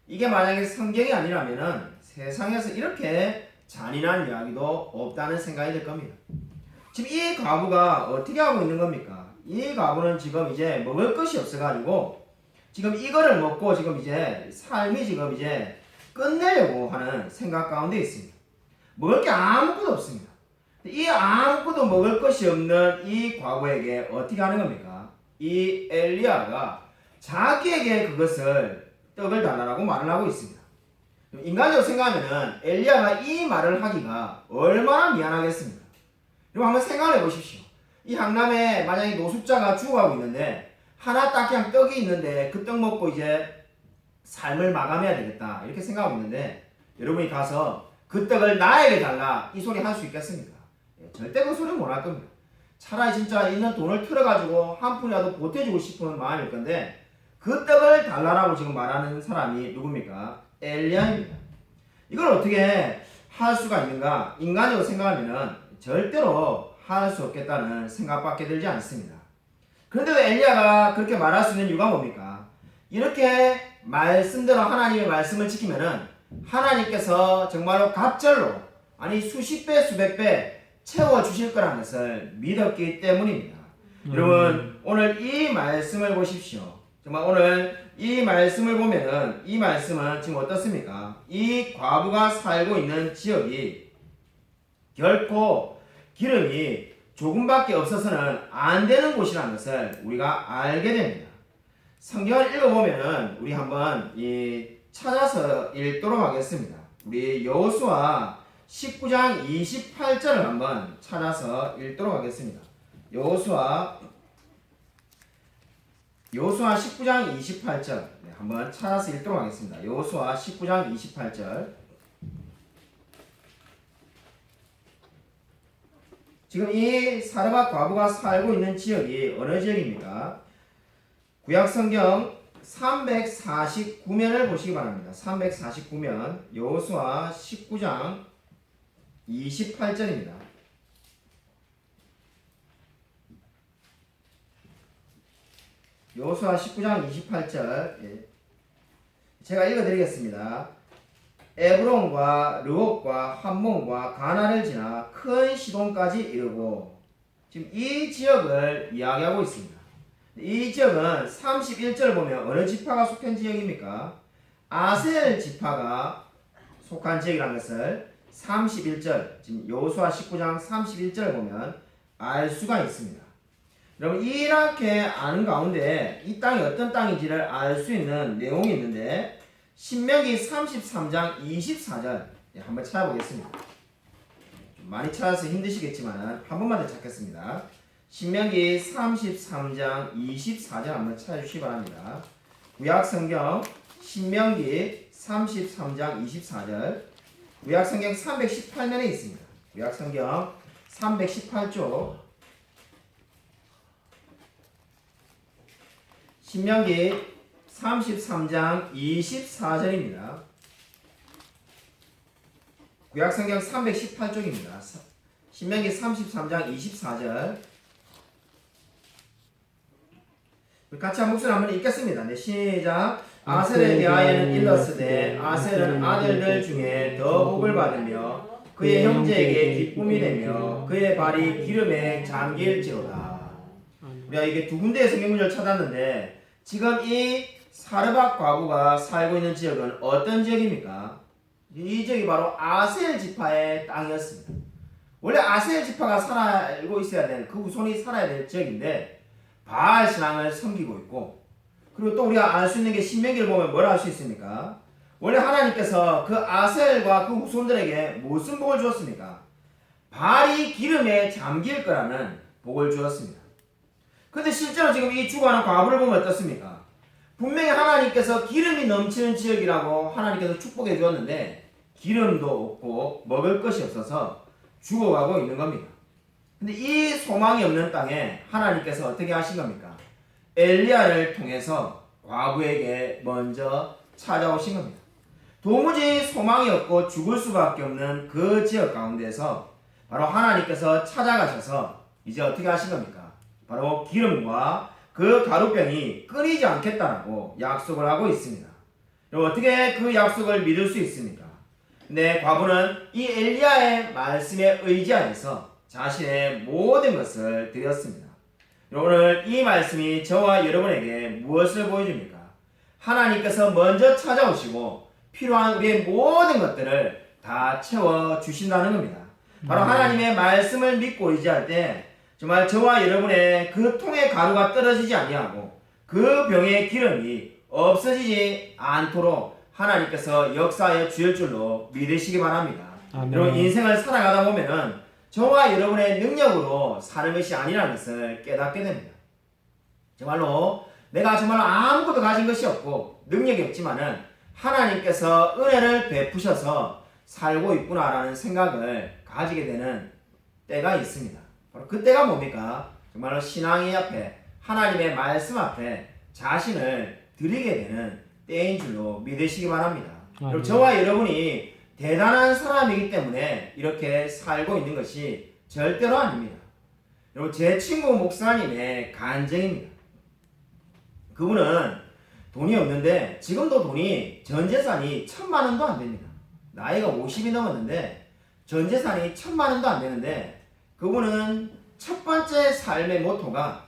이게 만약에 성경이 아니라면은 세상에서 이렇게 잔인한 이야기도 없다는 생각이 들 겁니다. 지금 이 과부가 어떻게 하고 있는 겁니까? 이 과부는 지금 이제 먹을 것이 없어가지고 지금 이거를 먹고 지금 이제 삶이 지금 이제 끝내려고 하는 생각 가운데 있습니다. 먹을 게 아무것도 없습니다. 이 아무것도 먹을 것이 없는 이 과부에게 어떻게 하는 겁니까? 이 엘리야가 자기에게 그것을 떡을 달라고 말을 하고 있습니다. 인간적으로 생각하면은 엘리야가 이 말을 하기가 얼마나 미안하겠습니까? 여러분 한번 생각해 보십시오. 이 강남에 만약에 노숙자가 죽어가고 있는데 하나 딱 그냥 떡이 있는데 그 떡 먹고 이제 삶을 마감해야 되겠다 이렇게 생각하고 있는데 여러분이 가서 그 떡을 나에게 달라 이 소리 할 수 있겠습니까? 절대 그 소리 못 할 겁니다. 차라리 진짜 있는 돈을 틀어가지고 한 푼이라도 보태주고 싶은 마음일 건데 그 떡을 달라라고 지금 말하는 사람이 누굽니까? 엘리야입니다. 이걸 어떻게 할 수가 있는가? 인간적으로 생각하면은 절대로 할 수 없겠다는 생각밖에 들지 않습니다. 그런데도 엘리야가 그렇게 말할 수 있는 이유가 뭡니까? 이렇게 말씀대로 하나님의 말씀을 지키면은 하나님께서 정말로 갑절로 아니 수십 배 수백 배 채워주실 거라는 것을 믿었기 때문입니다. 여러분 오늘 이 말씀을 보십시오. 정말 오늘 이 말씀을 보면은 이 말씀은 지금 어떻습니까? 이 과부가 살고 있는 지역이 결코 기름이 조금밖에 없어서는 안 되는 곳이라는 것을 우리가 알게 됩니다. 성경을 읽어보면은 우리 한번 찾아서 읽도록 하겠습니다. 우리 여호수아 19장 28절을 한번 찾아서 읽도록 하겠습니다. 여호수아 19장 28절 한번 찾아서 읽도록 하겠습니다. 여호수아 19장 28절 지금 이 사르밧 과부가 살고 있는 지역이 어느 지역입니까? 구약성경 349면을 보시기 바랍니다. 349면 여호수아 19장 28절입니다. 여호수아 19장 28절 제가 읽어드리겠습니다. 에브론과 르홉과 함몬과 가나를 지나 큰 시돈까지 이르고 지금 이 지역을 이야기하고 있습니다. 이 지역은 31절을 보면 어느 지파가 속한 지역입니까? 아셀 지파가 속한 지역이라는 것을 31절 지금 여호수아 19장 31절을 보면 알 수가 있습니다. 여러분 이렇게 아는 가운데 이 땅이 어떤 땅인지를 알 수 있는 내용이 있는데 신명기 33장 24절 한번 찾아보겠습니다. 좀 많이 찾아서 힘드시겠지만 한 번만 더 찾겠습니다. 신명기 33장 24절 한번 찾아주시기 바랍니다. 구약성경 신명기 33장 24절 구약성경 318면에 있습니다. 구약성경 318쪽 신명기 33장 24절입니다. 구약성경 318쪽입니다. 신명기 33장 24절 같이 한 목소리 한번 읽겠습니다. 네, 시작. 아셀에 대하여는 일렀으되 아셀은 아들들 중에 더 복을 받으며 그의 형제에게 기쁨이 되며 그의 발이 기름에 잠길지로다. 우리가 이게 두 군데의 성경문을 찾았는데 지금 이 사르밧 과부가 살고 있는 지역은 어떤 지역입니까? 이 지역이 바로 아셀 지파의 땅이었습니다. 원래 아셀 지파가 살고 있어야 되는 그 후손이 살아야 될 지역인데 바알 신앙을 섬기고 있고, 그리고 또 우리가 알 수 있는 게 신명기를 보면 뭘 알 수 있습니까? 원래 하나님께서 그 아셀과 그 후손들에게 무슨 복을 주었습니까? 발이 기름에 잠길 거라는 복을 주었습니다. 그런데 실제로 지금 이 죽어가는 과부를 보면 어떻습니까? 분명히 하나님께서 기름이 넘치는 지역이라고 하나님께서 축복해 주었는데 기름도 없고 먹을 것이 없어서 죽어가고 있는 겁니다. 근데 이 소망이 없는 땅에 하나님께서 어떻게 하신 겁니까? 엘리야를 통해서 과부에게 먼저 찾아오신 겁니다. 도무지 소망이 없고 죽을 수밖에 없는 그 지역 가운데서 바로 하나님께서 찾아가셔서 이제 어떻게 하신 겁니까? 바로 기름과 그 가루병이 끊이지 않겠다라고 약속을 하고 있습니다. 그럼 어떻게 그 약속을 믿을 수 있습니까? 근데 과부는 이 엘리야의 말씀에 의지하여서 자신의 모든 것을 드렸습니다. 오늘 이 말씀이 저와 여러분에게 무엇을 보여줍니까? 하나님께서 먼저 찾아오시고 필요한 우리의 모든 것들을 다 채워주신다는 겁니다. 바로 하나님의 말씀을 믿고 의지할 때 정말 저와 여러분의 그 통의 가루가 떨어지지 아니하고 그 병의 기름이 없어지지 않도록 하나님께서 역사하여 주실 줄로 믿으시기 바랍니다. 아멘. 여러분 인생을 살아가다 보면은 저와 여러분의 능력으로 사는 것이 아니라는 것을 깨닫게 됩니다. 정말로 내가 정말 아무것도 가진 것이 없고 능력이 없지만은 하나님께서 은혜를 베푸셔서 살고 있구나라는 생각을 가지게 되는 때가 있습니다. 바로 그때가 뭡니까? 정말로 신앙의 앞에 하나님의 말씀 앞에 자신을 드리게 되는 때인 줄로 믿으시기 바랍니다. 그리고 저와 여러분이 대단한 사람이기 때문에 이렇게 살고 있는 것이 절대로 아닙니다. 여러분 제 친구 목사님의 간증입니다. 그분은 돈이 없는데 지금도 돈이 전 재산이 1,000만 원도 안 됩니다. 나이가 50이 넘었는데 전 재산이 1,000만 원도 안 되는데 그분은 첫 번째 삶의 모토가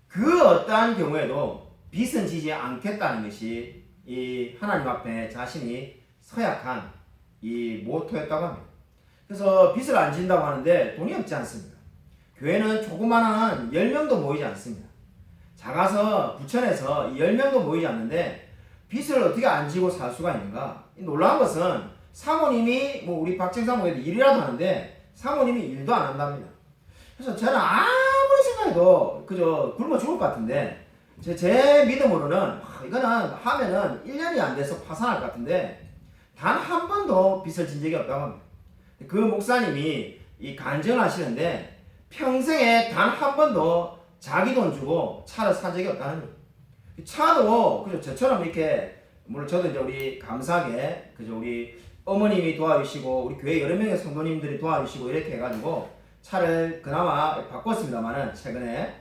그 어떠한 경우에도 빚은 지지 않겠다는 것이 이 하나님 앞에 자신이 서약한 이 모토였다고 합니다. 그래서 빚을 안 진다고 하는데 돈이 없지 않습니다. 교회는 조그마한 10명도 모이지 않습니다. 작아서 부천에서 10명도 모이지 않는데 빚을 어떻게 안 지고 살 수가 있는가? 놀라운 것은 사모님이 우리 박정사 모에도 일이라도 하는데 사모님이 일도 안 한답니다. 그래서 저는 아무리 생각해도 그저 굶어 죽을 것 같은데 제 믿음으로는 이거는 하면은 1년이 안 돼서 파산할 것 같은데 단 한 번도 빚을 진 적이 없다고 합니다. 그 목사님이 이 간증을 하시는데 평생에 단 한 번도 자기 돈 주고 차를 산 적이 없다는 거예요. 차도 그죠 저처럼 이렇게 물론 저도 이제 우리 감사하게 그죠 우리 어머님이 도와주시고 우리 교회 여러 명의 성도님들이 도와주시고 이렇게 해가지고 차를 그나마 바꿨습니다만은 최근에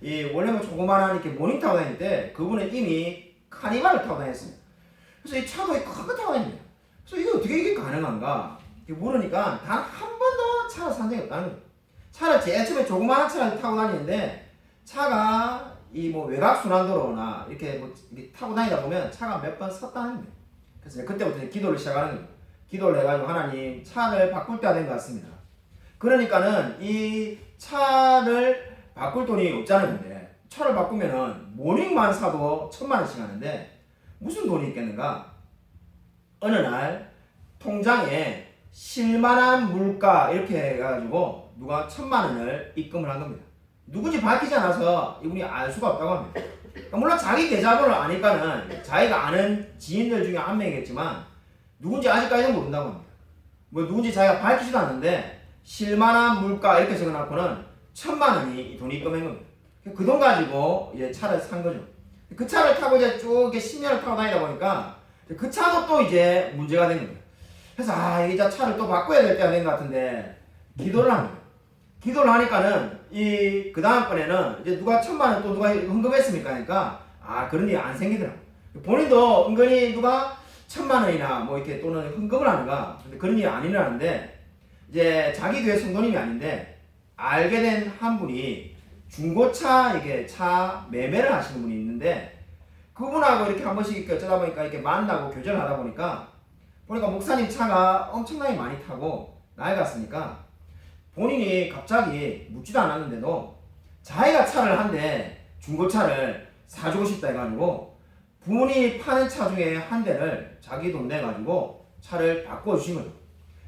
이 원래는 조그마한 이렇게 모닝 타고 다닐 때 그분은 이미 카니발을 타고 다녔습니다. 그래서 이 차도 큰 거 타고 다닙니다. 그래서 이게 어떻게 이게 가능한가 물으니까 단 한 번도 차를 산 적이 없다는 거예요. 차를 제일 처음에 조그마한 차를 타고 다니는데 차가 이 외곽 순환도로나 이렇게 이렇게 타고 다니다 보면 차가 몇 번 섰다는 거예요. 그래서 그때부터 이제 기도를 시작하는 거예요. 기도를 해가지고 하나님 차를 바꿀 때가 된 것 같습니다. 그러니까는 이 차를 바꿀 돈이 없자는 건데 차를 바꾸면은 모닝만 사도 1,000만 원씩 하는데 무슨 돈이 있겠는가? 어느 날 통장에 실만한 물가 이렇게 해가지고 누가 1,000만 원을 입금을 한 겁니다. 누군지 밝히지 않아서 이분이 알 수가 없다고 합니다. 그러니까 물론 자기 계좌번호를 아니까는 자기가 아는 지인들 중에 한 명이겠지만 누군지 아직까지는 모른다고 합니다. 뭐 누군지 자기가 밝히지도 않는데 실만한 물가 이렇게 적어놓고는 1,000만 원이 이 돈이 입금한 겁니다. 그 돈 가지고 이제 차를 산 거죠. 그 차를 타고 이제 쭉 10년을 타고 다니다 보니까 그 차도 또 이제 문제가 된 겁니다. 그래서 이제 차를 또 바꿔야 될 때가 된 것 같은데 기도를 합니다. 기도를 하니까는 그 다음번에는 이제 누가 1,000만 원 또 누가 헌금했습니까? 하니까 그런 일이 안 생기더라고요. 본인도 은근히 누가 1,000만 원이나 뭐 이렇게 또는 헌금을 하는가 근데 그런 일이 안 일어나는데 이제 자기 교회 성도님이 아닌데 알게 된 한 분이 중고차 이게 차 매매를 하시는 분이 있는데 그분하고 이렇게 한 번씩 이렇게 어쩌다 보니까 이렇게 만나고 교제를 하다 보니까 목사님 차가 엄청나게 많이 타고 낡았으니까 본인이 갑자기 묻지도 않았는데도 자기가 차를 한 대 중고차를 사주고 싶다 해가지고 분이 파는 차 중에 한 대를 자기 돈 내가지고 차를 바꿔주신 거죠.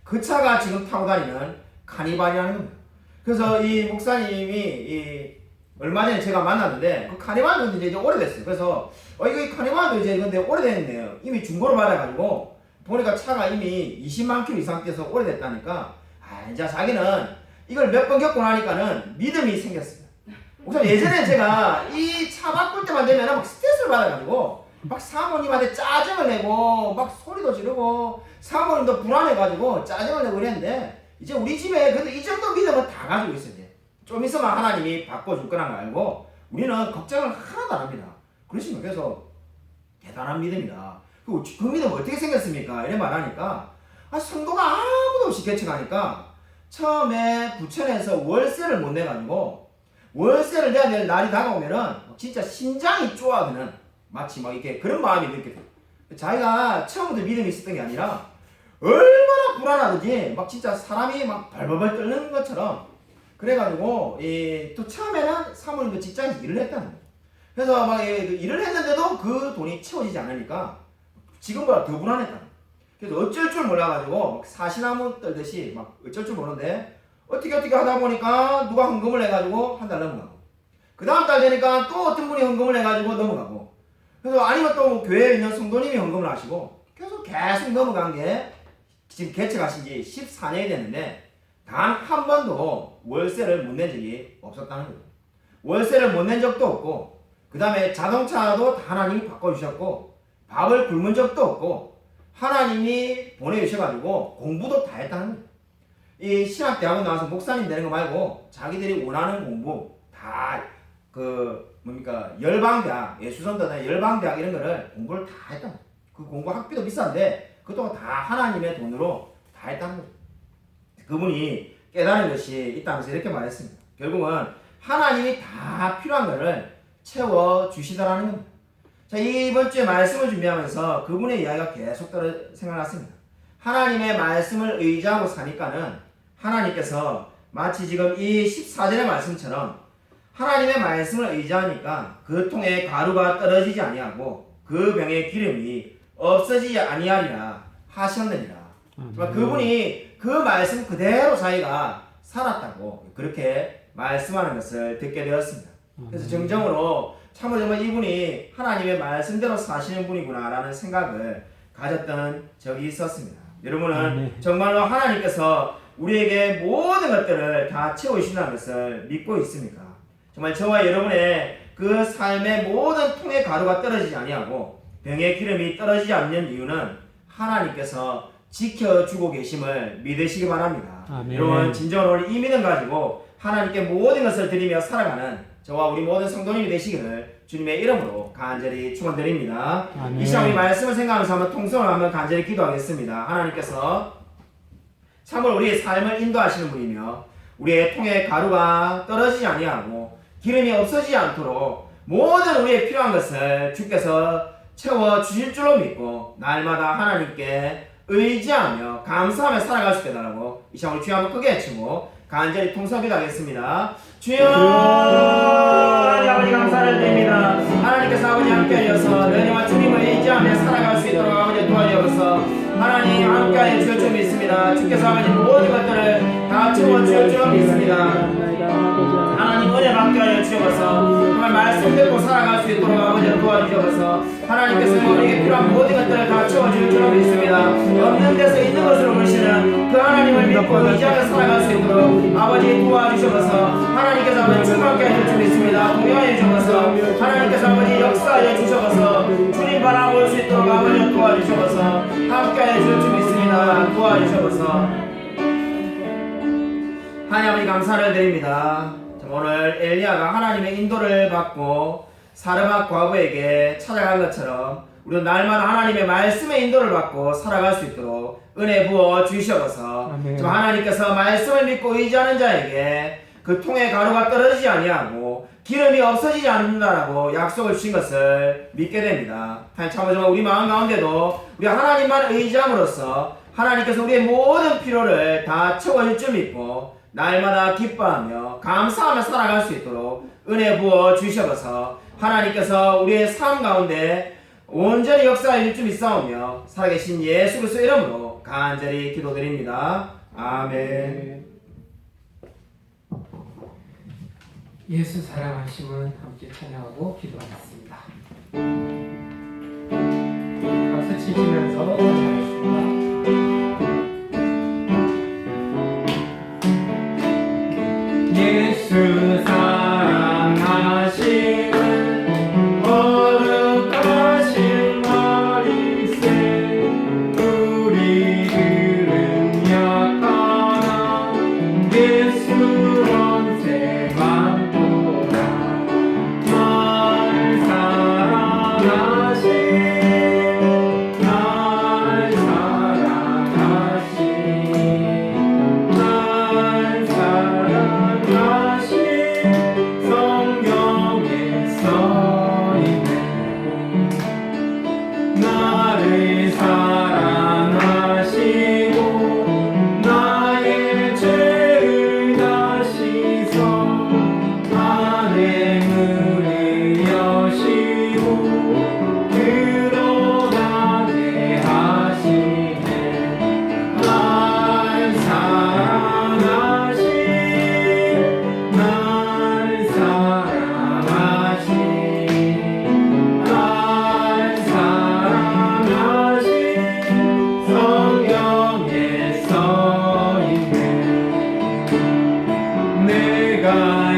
그 차가 지금 타고 다니는 카니발이라는 겁니다. 그래서 이 목사님이 얼마 전에 제가 만났는데 그 카니발도 이제 오래됐어요. 그래서 이거 카니발도 이제 근데 오래됐네요. 이미 중고로 받아가지고 보니까 차가 이미 20만 킬로 이상 뛰어서 오래됐다니까 이제 자기는 이걸 몇 번 겪고 나니까는 믿음이 생겼습니다. 우선 예전에 제가 이 차 바꿀 때만 되면 막 스트레스를 받아가지고 막 사모님한테 짜증을 내고 막 소리도 지르고 사모님도 불안해가지고 짜증을 내고 그랬는데 이제 우리 집에 그래도 이 정도 믿음은 다 가지고 있어야 돼. 좀 있으면 하나님이 바꿔줄 거란 걸 알고 우리는 걱정을 하나도 안 합니다. 그러시면 그래서 대단한 믿음이다. 그 믿음 어떻게 생겼습니까? 이래 말하니까 성도가 아무도 없이 개척하니까 처음에 부천에서 월세를 못 내가지고 월세를 내야 될 날이 다가오면은 진짜 심장이 쪼아드는 마치 막 이렇게 그런 마음이 들게 돼요. 자기가 처음부터 믿음이 있었던 게 아니라 얼마나 불안하든지 막 진짜 사람이 막 벌벌벌 떨는 것처럼 그래가지고 또 처음에는 사모님도 직장에서 일을 했다는 거예요. 그래서 막 일을 했는데도 그 돈이 채워지지 않으니까 지금보다 더 불안했다는 거예요. 그래서 어쩔 줄 몰라가지고 사시나무 떨듯이 막 어쩔 줄 모르는데 어떻게 하다 보니까 누가 헌금을 해가지고 한 달 넘어가고 그 다음 달 되니까 또 어떤 분이 헌금을 해가지고 넘어가고 그래서 아니면 또 교회에 있는 성도님이 헌금을 하시고 계속 넘어간 게 지금 개척하신 지 14년이 됐는데 단 한 번도 월세를 못 낸 적이 없었다는 거예요. 월세를 못 낸 적도 없고 그 다음에 자동차도 하나님이 바꿔주셨고 밥을 굶은 적도 없고 하나님이 보내주셔가지고 공부도 다 했다는 거예요. 이 신학대학원 나와서 목사님 되는 거 말고 자기들이 원하는 공부 다 열방대학 예수선도나 열방대학 이런 거를 공부를 다 했다는 거예요. 그 공부 학비도 비싼데 그것도 다 하나님의 돈으로 다 했다는 거예요. 그분이 깨달은 것이 있다면서 이렇게 말했습니다. 결국은 하나님이 다 필요한 것을 채워주시더라는 겁니다. 자, 이번 주에 말씀을 준비하면서 그분의 이야기가 계속 생각났습니다. 하나님의 말씀을 의지하고 사니까는 하나님께서 마치 지금 이 14절의 말씀처럼 하나님의 말씀을 의지하니까 그 통에 가루가 떨어지지 아니하고 그 병의 기름이 없어지지 아니하리라 하셨느니라. 그분이 그 말씀 그대로 자기가 살았다고 그렇게 말씀하는 것을 듣게 되었습니다. 그래서 정말 이분이 하나님의 말씀대로 사시는 분이구나 라는 생각을 가졌던 적이 있었습니다. 여러분은 정말로 하나님께서 우리에게 모든 것들을 다 채우신다는 것을 믿고 있습니까? 정말 저와 여러분의 그 삶의 모든 통의 가루가 떨어지지 아니하고 병의 기름이 떨어지지 않는 이유는 하나님께서 지켜주고 계심을 믿으시기 바랍니다. 여러분 진정으로 이 믿음 가지고 하나님께 모든 것을 드리며 살아가는 저와 우리 모든 성도님이 되시기를 주님의 이름으로 간절히 축원드립니다. 이 시간 우리 말씀을 생각하면서 한번 통성을 한번 간절히 기도하겠습니다. 하나님께서 참으로 우리의 삶을 인도하시는 분이며 우리의 통에 가루가 떨어지지 아니하고 기름이 없어지지 않도록 모든 우리의 필요한 것을 주께서 채워주실 줄로 믿고 날마다 하나님께 의지하며 감사하며 살아갈 수 있게 달라고 이 시간 우리 주여 한번 크게 외치고 간절히 통성기도 하겠습니다. 주여 하나님 아버지 감사를 드립니다. 하나님께서 아버지 함께 하셔서 너희와 주님을 의지하며 살아갈 수 있도록 아버지 도와주셔서 하나님 함께 하여 주실 줄 믿습니다. 주께서 아버지 모든 것들을 다 채워주실 줄 믿습니다. 하나님 은혜 함께하여 주셔서 정말 말씀 듣고 살아갈 수 있도록 아버지를 도와주셔서 하나님께서 우리에게 필요한 모든 것들을 다 채워줄 줄 믿습니다. 없는 데서 있는 것으로 보시는 그 하나님을 믿고 의지하며 살아갈 수 있도록 아버지 도와주셔서 하나님께서 아버지 충만케 하실 줄 믿습니다. 동행하여 주셔서 하나님께서 아버지 역사하여 주셔서 주님 바라볼 수 있도록 아버지 도와주셔서 함께하여 줄 믿습니다. 도와주셔서 하나님 아버지 감사를 드립니다. 오늘 엘리야가 하나님의 인도를 받고 사르밧 과부에게 찾아간 것처럼 우리도 날마다 하나님의 말씀의 인도를 받고 살아갈 수 있도록 은혜 부어 주시옵소서. 하나님께서 말씀을 믿고 의지하는 자에게 그 통에 가루가 떨어지지 아니하고 기름이 없어지지 않는다라고 약속을 주신 것을 믿게 됩니다. 하나님 우리 마음 가운데도 우리 하나님만 의지함으로써 하나님께서 우리의 모든 필요를 다 채워줄 줄 믿고 날마다 기뻐하며 감사하며 살아갈 수 있도록 은혜 부어 주시옵소서. 하나님께서 우리의 삶 가운데 온전히 역사해 줄 줄 믿사오며 살아계신 예수 그리스도 이름으로 간절히 기도드립니다. 아멘. 예수 사랑하심은 함께 찬양하고 기도하겠습니다. 박수 치시면서 찬양하겠습니다. 예수 사랑하시는 거룩하신 머리새 우리들은 약하나 예수 원세 만도라 날 사랑하신 날 성경에 써있네. 나를 사랑하시고 나의 죄를 다 씻어 안행을 여시고 드러나게 하시네. 날 사랑하신 날 사랑하신 성경에 써있네. 내가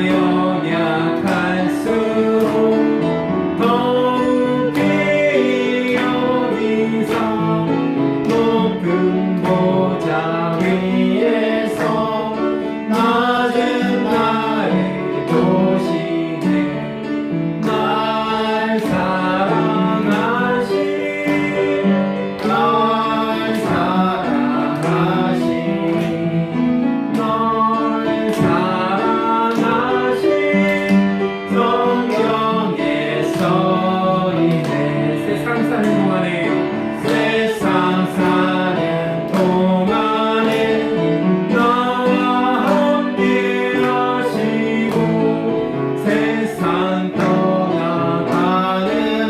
연약할수록 더욱이 여기서 높은 보좌 위에서 낮은 나를 보시네. 날 사랑하신 날 사랑하신 널 사랑하신 성경에 써있네. 세상 사는 동안에 세상 사는 동안에 나와 함께 하시고 세상 떠나가는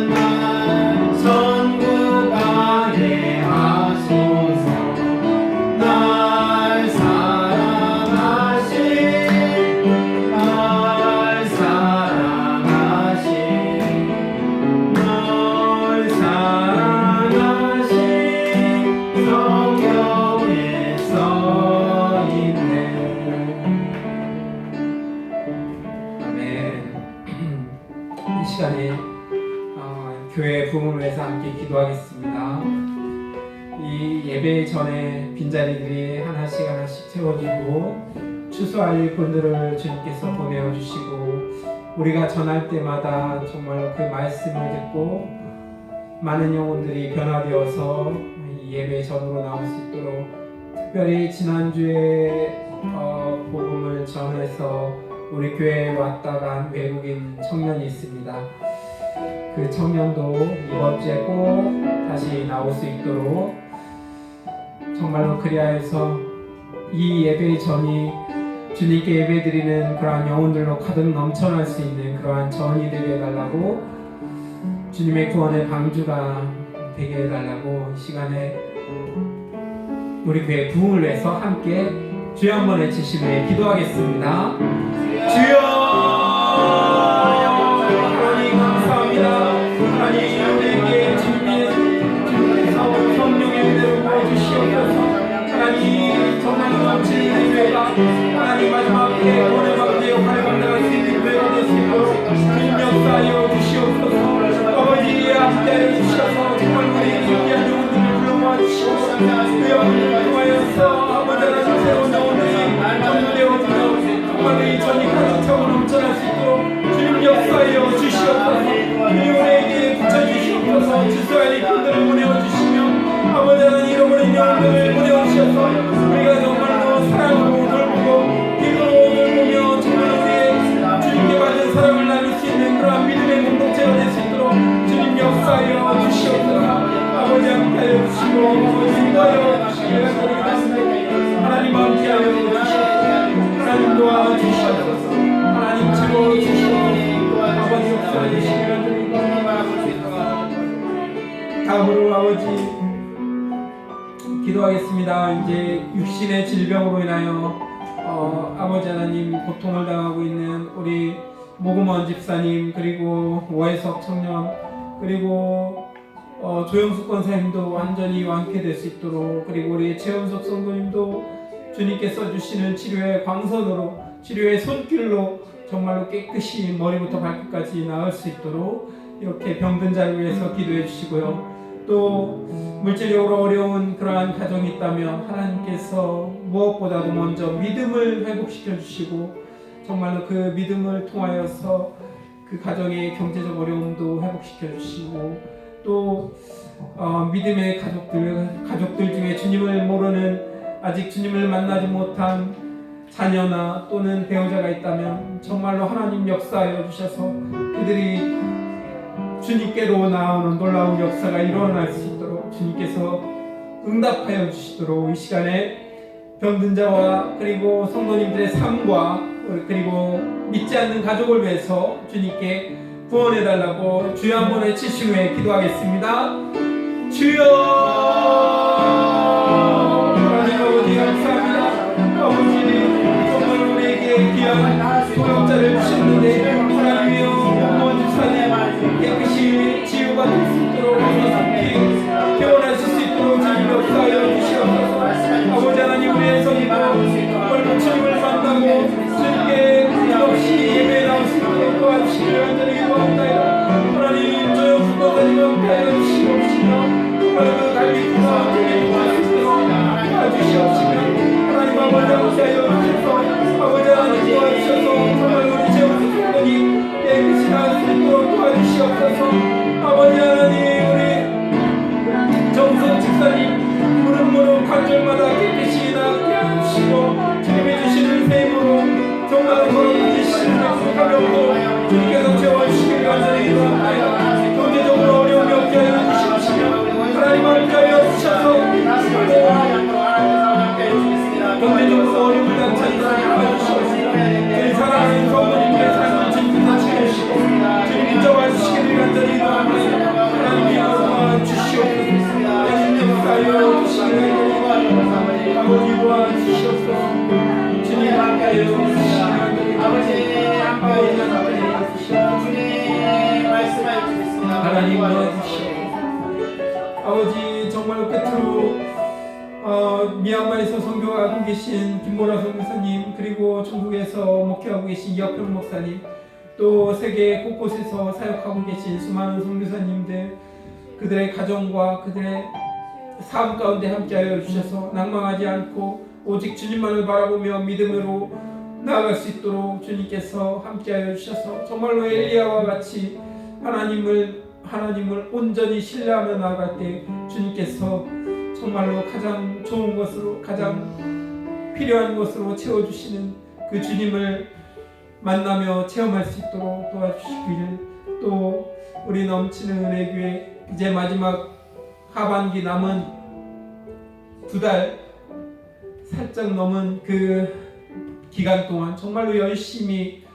날 천국 가게 하소서. 날 사랑하신 날 사랑하신 널 사랑하신 성경에 써있네. 아멘. 이 시간에 교회 부흥을 위해서 함께 기도하겠습니다. 이 예배 전에 빈자리들이 하나씩 하나씩 채워지고 추수할 분들을 주님께서 보내어 주시고 우리가 전할 때마다 정말 그 말씀을 듣고 많은 영혼들이 변화되어서 이 예배 전으로 나올 수 있도록 특별히 지난주에 복음을 전해서 우리 교회에 왔다간 외국인 청년이 있습니다. 그 청년도 이번 주에 꼭 다시 나올 수 있도록 정말로 그리하여서 이 예배의 전이 주님께 예배드리는 그러한 영혼들로 가득 넘쳐날 수 있는 그러한 전이 되게 해달라고 주님의 구원의 방주가 되게 해달라고 이 시간에 우리 교회 부흥을 위해서 함께 주여 한번 외치시며 기도하겠습니다. 주여 세워주시기를 드리고 다음으로 아버지 기도하겠습니다. 이제 육신의 질병으로 인하여 아버지 하나님 고통을 당하고 있는 우리 모금원 집사님, 그리고 오해석 청년, 그리고 조영숙 권사님도 완전히 완쾌될 수 있도록, 그리고 우리 최원석 성도님도 주님께서 주시는 치료의 광선으로, 치료의 손길로 정말로 깨끗이 머리부터 발끝까지 나을 수 있도록 이렇게 병든 자를 위해서 기도해 주시고요. 또 물질적으로 어려운 그러한 가정이 있다면 하나님께서 무엇보다도 먼저 믿음을 회복시켜 주시고, 정말로 그 믿음을 통하여서 그 가정의 경제적 어려움도 회복시켜 주시고, 또 믿음의 가족들 중에 주님을 모르는, 아직 주님을 만나지 못한 자녀나 또는 배우자가 있다면 정말로 하나님 역사하여 주셔서 그들이 주님께로 나오는 놀라운 역사가 일어날 수 있도록 주님께서 응답하여 주시도록 이 시간에 병든 자와 그리고 성도님들의 삶과 그리고 믿지 않는 가족을 위해서 주님께 구원해 달라고 주여 한번 외치신 후에 기도하겠습니다. 주여! 하나님 아버지 감사합니다. 아버지 정말 우리에게 귀한 소명자를 주셨는데 하나님이여 모든 집사님 깨끗이 치유가 될 수 있도록 어서 깨어나실 수 있도록 주님 역사하여 주시옵소서. 아버지 하나님 우리의 성도 오늘 주님을 만나고 주님께 끝없이 예배에 나올 수 있도록 도와주시기를 간절히 기도합니다. 하나님 저의 부모님 함께하여 주시옵시며 정말 그 갈비뼈와 주님 도와주시옵시며 하나님 아버지 함께하여 주셔서 아버지 하나님 도와주셔서 정말 우리 재우스 성도님 깨끗이 나을 수 있도록 도와주시옵소서. 아버지 하나님 우리 정성 집사님 무릎 관절마다 깨끗이 나게 하시고 주님이 주시는 새 힘으로 정말 걸어주시는 가볍고 주님께서 채워주시길 간절히 기도합니다. 경제적으로 어려움이 없게 하여 주시옵시며 하나님 함께하여 주셔서 경제적으로 어려움을 당치 않게 해주시옵시며 저희 사랑하는 성도님들의 삶을 진짜 채우시고 주님 인정하시기를 간절히 기도합니다. 하나님이 도와주시옵소서. 하나님 역사하여 주시기를 간절히 기도합니다. 아버지 도와주시옵소서. 주님 함께하여 주시기를 아버지 함께하여 주시옵소서. 주님 말씀하여 주겠습니다. 하나님 도와주시옵소서. 아버지 정말 끝으로 미얀마에서 선교하고 계신 김보라 선교사님, 그리고 중국에서 목회하고 계신 이학평 목사님, 또 세계 곳곳에서 사역하고 계신 수많은 선교사님들, 그들의 가정과 그들의 삶 가운데 함께하여 주셔서 낭망하지 않고 오직 주님만을 바라보며 믿음으로 나아갈 수 있도록 주님께서 함께하여 주셔서 정말로 엘리야와 같이 하나님을 온전히 신뢰하며 나아갈 때 주님께서 정말로 가장 좋은 것으로, 가장 필요한 것으로 채워주시는 그 주님을 만나며 체험할 수 있도록 도와주시기를, 또 우리 넘치는 은혜교회 이제 마지막 하반기 남은 2달 살짝 넘은 그 기간 동안 정말로 열심히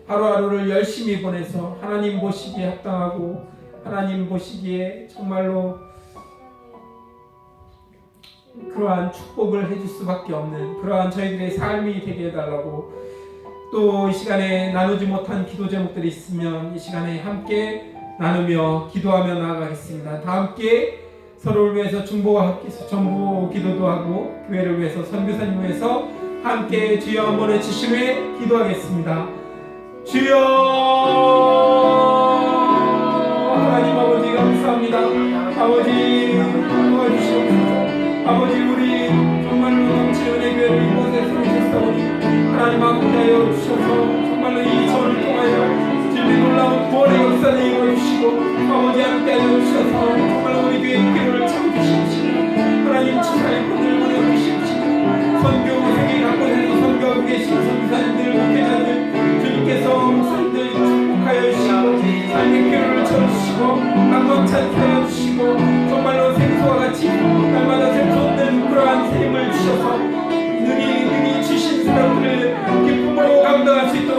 하루하루를 열심히 보내서 하나님 보시기에 합당하고 하나님 보시기에 정말로 그러한 축복을 해줄 수밖에 없는 그러한 저희들의 삶이 되게 해달라고, 또 이 시간에 나누지 못한 기도 제목들이 있으면 이 시간에 함께 나누며 기도하며 나아가겠습니다. 다 함께 서로를 위해서 중보 기도도 하고 교회를 위해서 선교사님을 위해서 함께 주여 한번 외치신 후에 기도하겠습니다. 주여! 하나님 아버지 감사합니다. 아버지 도와주시옵소서. 아버지 우리 정말로 넘치는 은혜 교회를 이곳에 세우셨사오니 하나님 함께하여 주셔서 정말로 이 전을 통하여 진리 놀라운 구원의 역사를 이루어주시고 아버지 함께하여 주셔서 정말로 우리 교회의 필요를 채워주시옵시고 하나님 주사의 분을 보내주시옵시고 선교 세계 각곳에서 선교하고 계신 선교사님들, 목회자들 주님께서 목사님들 축복하여 주시고 삶의 필요를 채워주시고 낭만찬 하여 주시고 정말로 생수와 같이 날마다 샘솟는 그러한 새 힘을 주셔서 능히 주신 사람들을 기쁨으로 감당할 수 있도록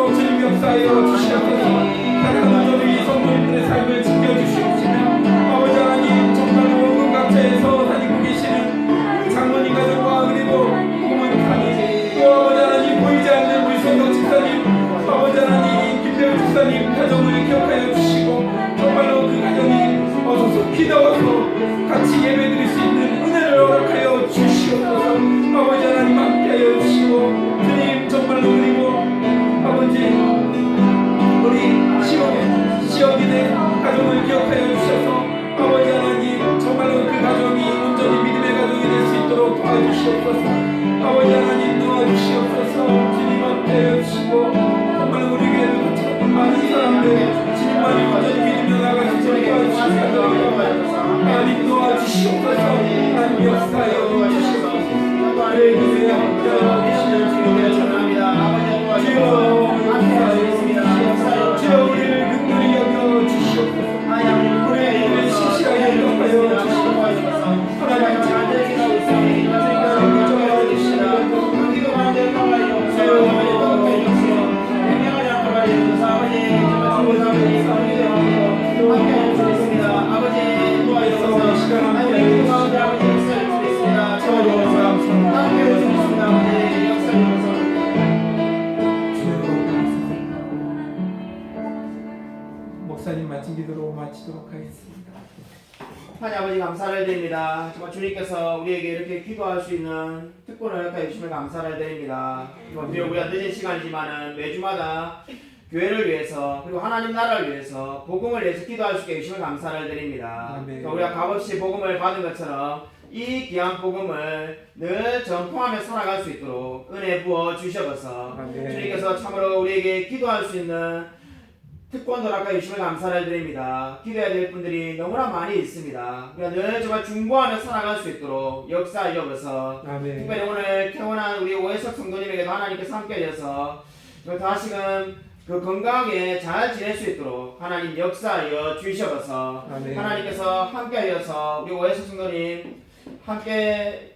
주시옵소서. 아버지 하나님 도와주시옵소서. 주님 앞에 주시고 정말 우리 교회도 참 많은 사람들 주님만을 완전히 믿으며 나가시 도와주시옵소서. 하나님 도와주시옵소서. 하나님 역사여 주시옵소서. 우리의 교회에 함께하여 주시는 주님을 전합니다. 주여 역사여 주시옵소서. 주여 우리를 극률히 여겨 주시옵소서. 우리를 신실하게 역하여 주시옵소서. 하나님 목사님 마친 기도로 마치도록 하겠습니다. 하나님 아버지 감사를 드립니다. 정말 주님께서 우리에게 이렇게 기도할 수 있는 특권을 허락해 주시면 감사를 드립니다. 비록 우리가 늦은 시간이지만은 매주마다 교회를 위해서 그리고 하나님 나라를 위해서 복음을 위해서 기도할 수 있게 해주시면 감사를 드립니다. 아멘. 우리가 값없이 복음을 받은 것처럼 이 귀한 복음을 늘 전포하며 살아갈 수 있도록 은혜 부어 주셔서 아멘. 주님께서 참으로 우리에게 기도할 수 있는 특권도 허락해 주시면 감사를 드립니다. 기도해야 될 분들이 너무나 많이 있습니다. 우리가 늘 정말 중보하며 살아갈 수 있도록 역사하여서 아멘. 특별히 오늘 태어난 우리 오해석 성도님에게도 하나님께서 함께 하셔서 다시금 그 건강하게 잘 지낼 수 있도록 하나님 역사하여 주셔서 아멘. 하나님께서 함께 하여서 우리 오해석 성도님 함께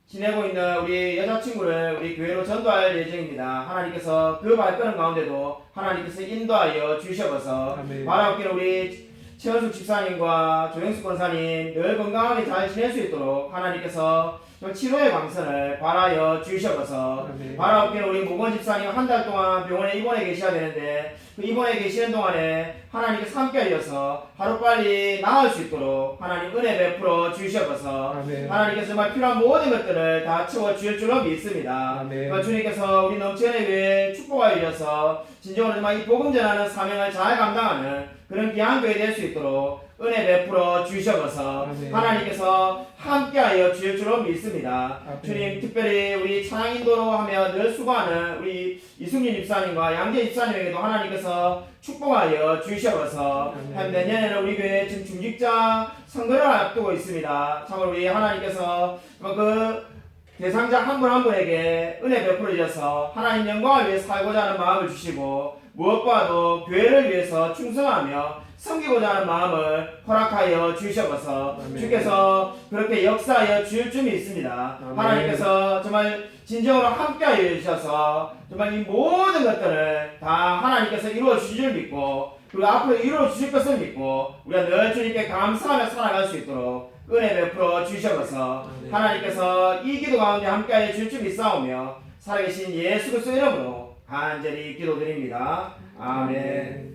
지내고 있는 우리 여자친구를 우리 교회로 전도할 예정입니다. 하나님께서 그 발걸음 가운데도 하나님께서 인도하여 주셔서 아멘. 바라옵기를 우리 최원숙 집사님과 조영숙 권사님 늘 건강하게 잘 지낼 수 있도록 하나님께서 치료의 방선을 바라여 주셔서 아멘. 바라옵기를 우리 모건 집사님 한 달 동안 병원에 입원해 계셔야 되는데 그 입원해 계시는 동안에 하나님께서 함께 하셔서 하루빨리 나을 수 있도록 하나님 은혜 베풀어 주셔서 아멘. 하나님께서 정말 필요한 모든 것들을 다 채워 주실 줄로 믿습니다. 아멘. 주님께서 우리 넘치는 교회 축복하여 주셔서 진정으로 정말 이 복음 전하는 사명을 잘 감당하는 그런 귀한 교회 될 수 있도록 은혜 베풀어 주셔서 아멘. 하나님께서 함께하여 주실 줄로 믿습니다. 아멘. 주님 특별히 우리 찬양 인도로 하며 늘 수고하는 우리 이승진 집사님과 양재 집사님에게도 하나님께서 축복하여 주셔서 아멘. 내년에는 우리 교회 지금 중직자 선거를 앞두고 있습니다. 참으로 우리 하나님께서 그 대상자 한 분 한 분에게 은혜 베풀어 주셔서 하나님 영광을 위해 살고자 하는 마음을 주시고 무엇보다도 교회를 위해서 충성하며 섬기고자 하는 마음을 허락하여 주셔서 아멘. 주께서 그렇게 역사하여 주실 줄 믿습니다. 아멘. 하나님께서 정말 진정으로 함께하여 주셔서 정말 이 모든 것들을 다 하나님께서 이루어 주실 줄 믿고 그리고 앞으로 이루어 주실 것을 믿고 우리가 늘 주님께 감사하며 살아갈 수 있도록 은혜 베풀어 주셔서 아멘. 하나님께서 이 기도 가운데 함께하여 주실 줄 믿사오며 살아계신 예수 그리스도 이름으로 간절히 기도드립니다. 아멘.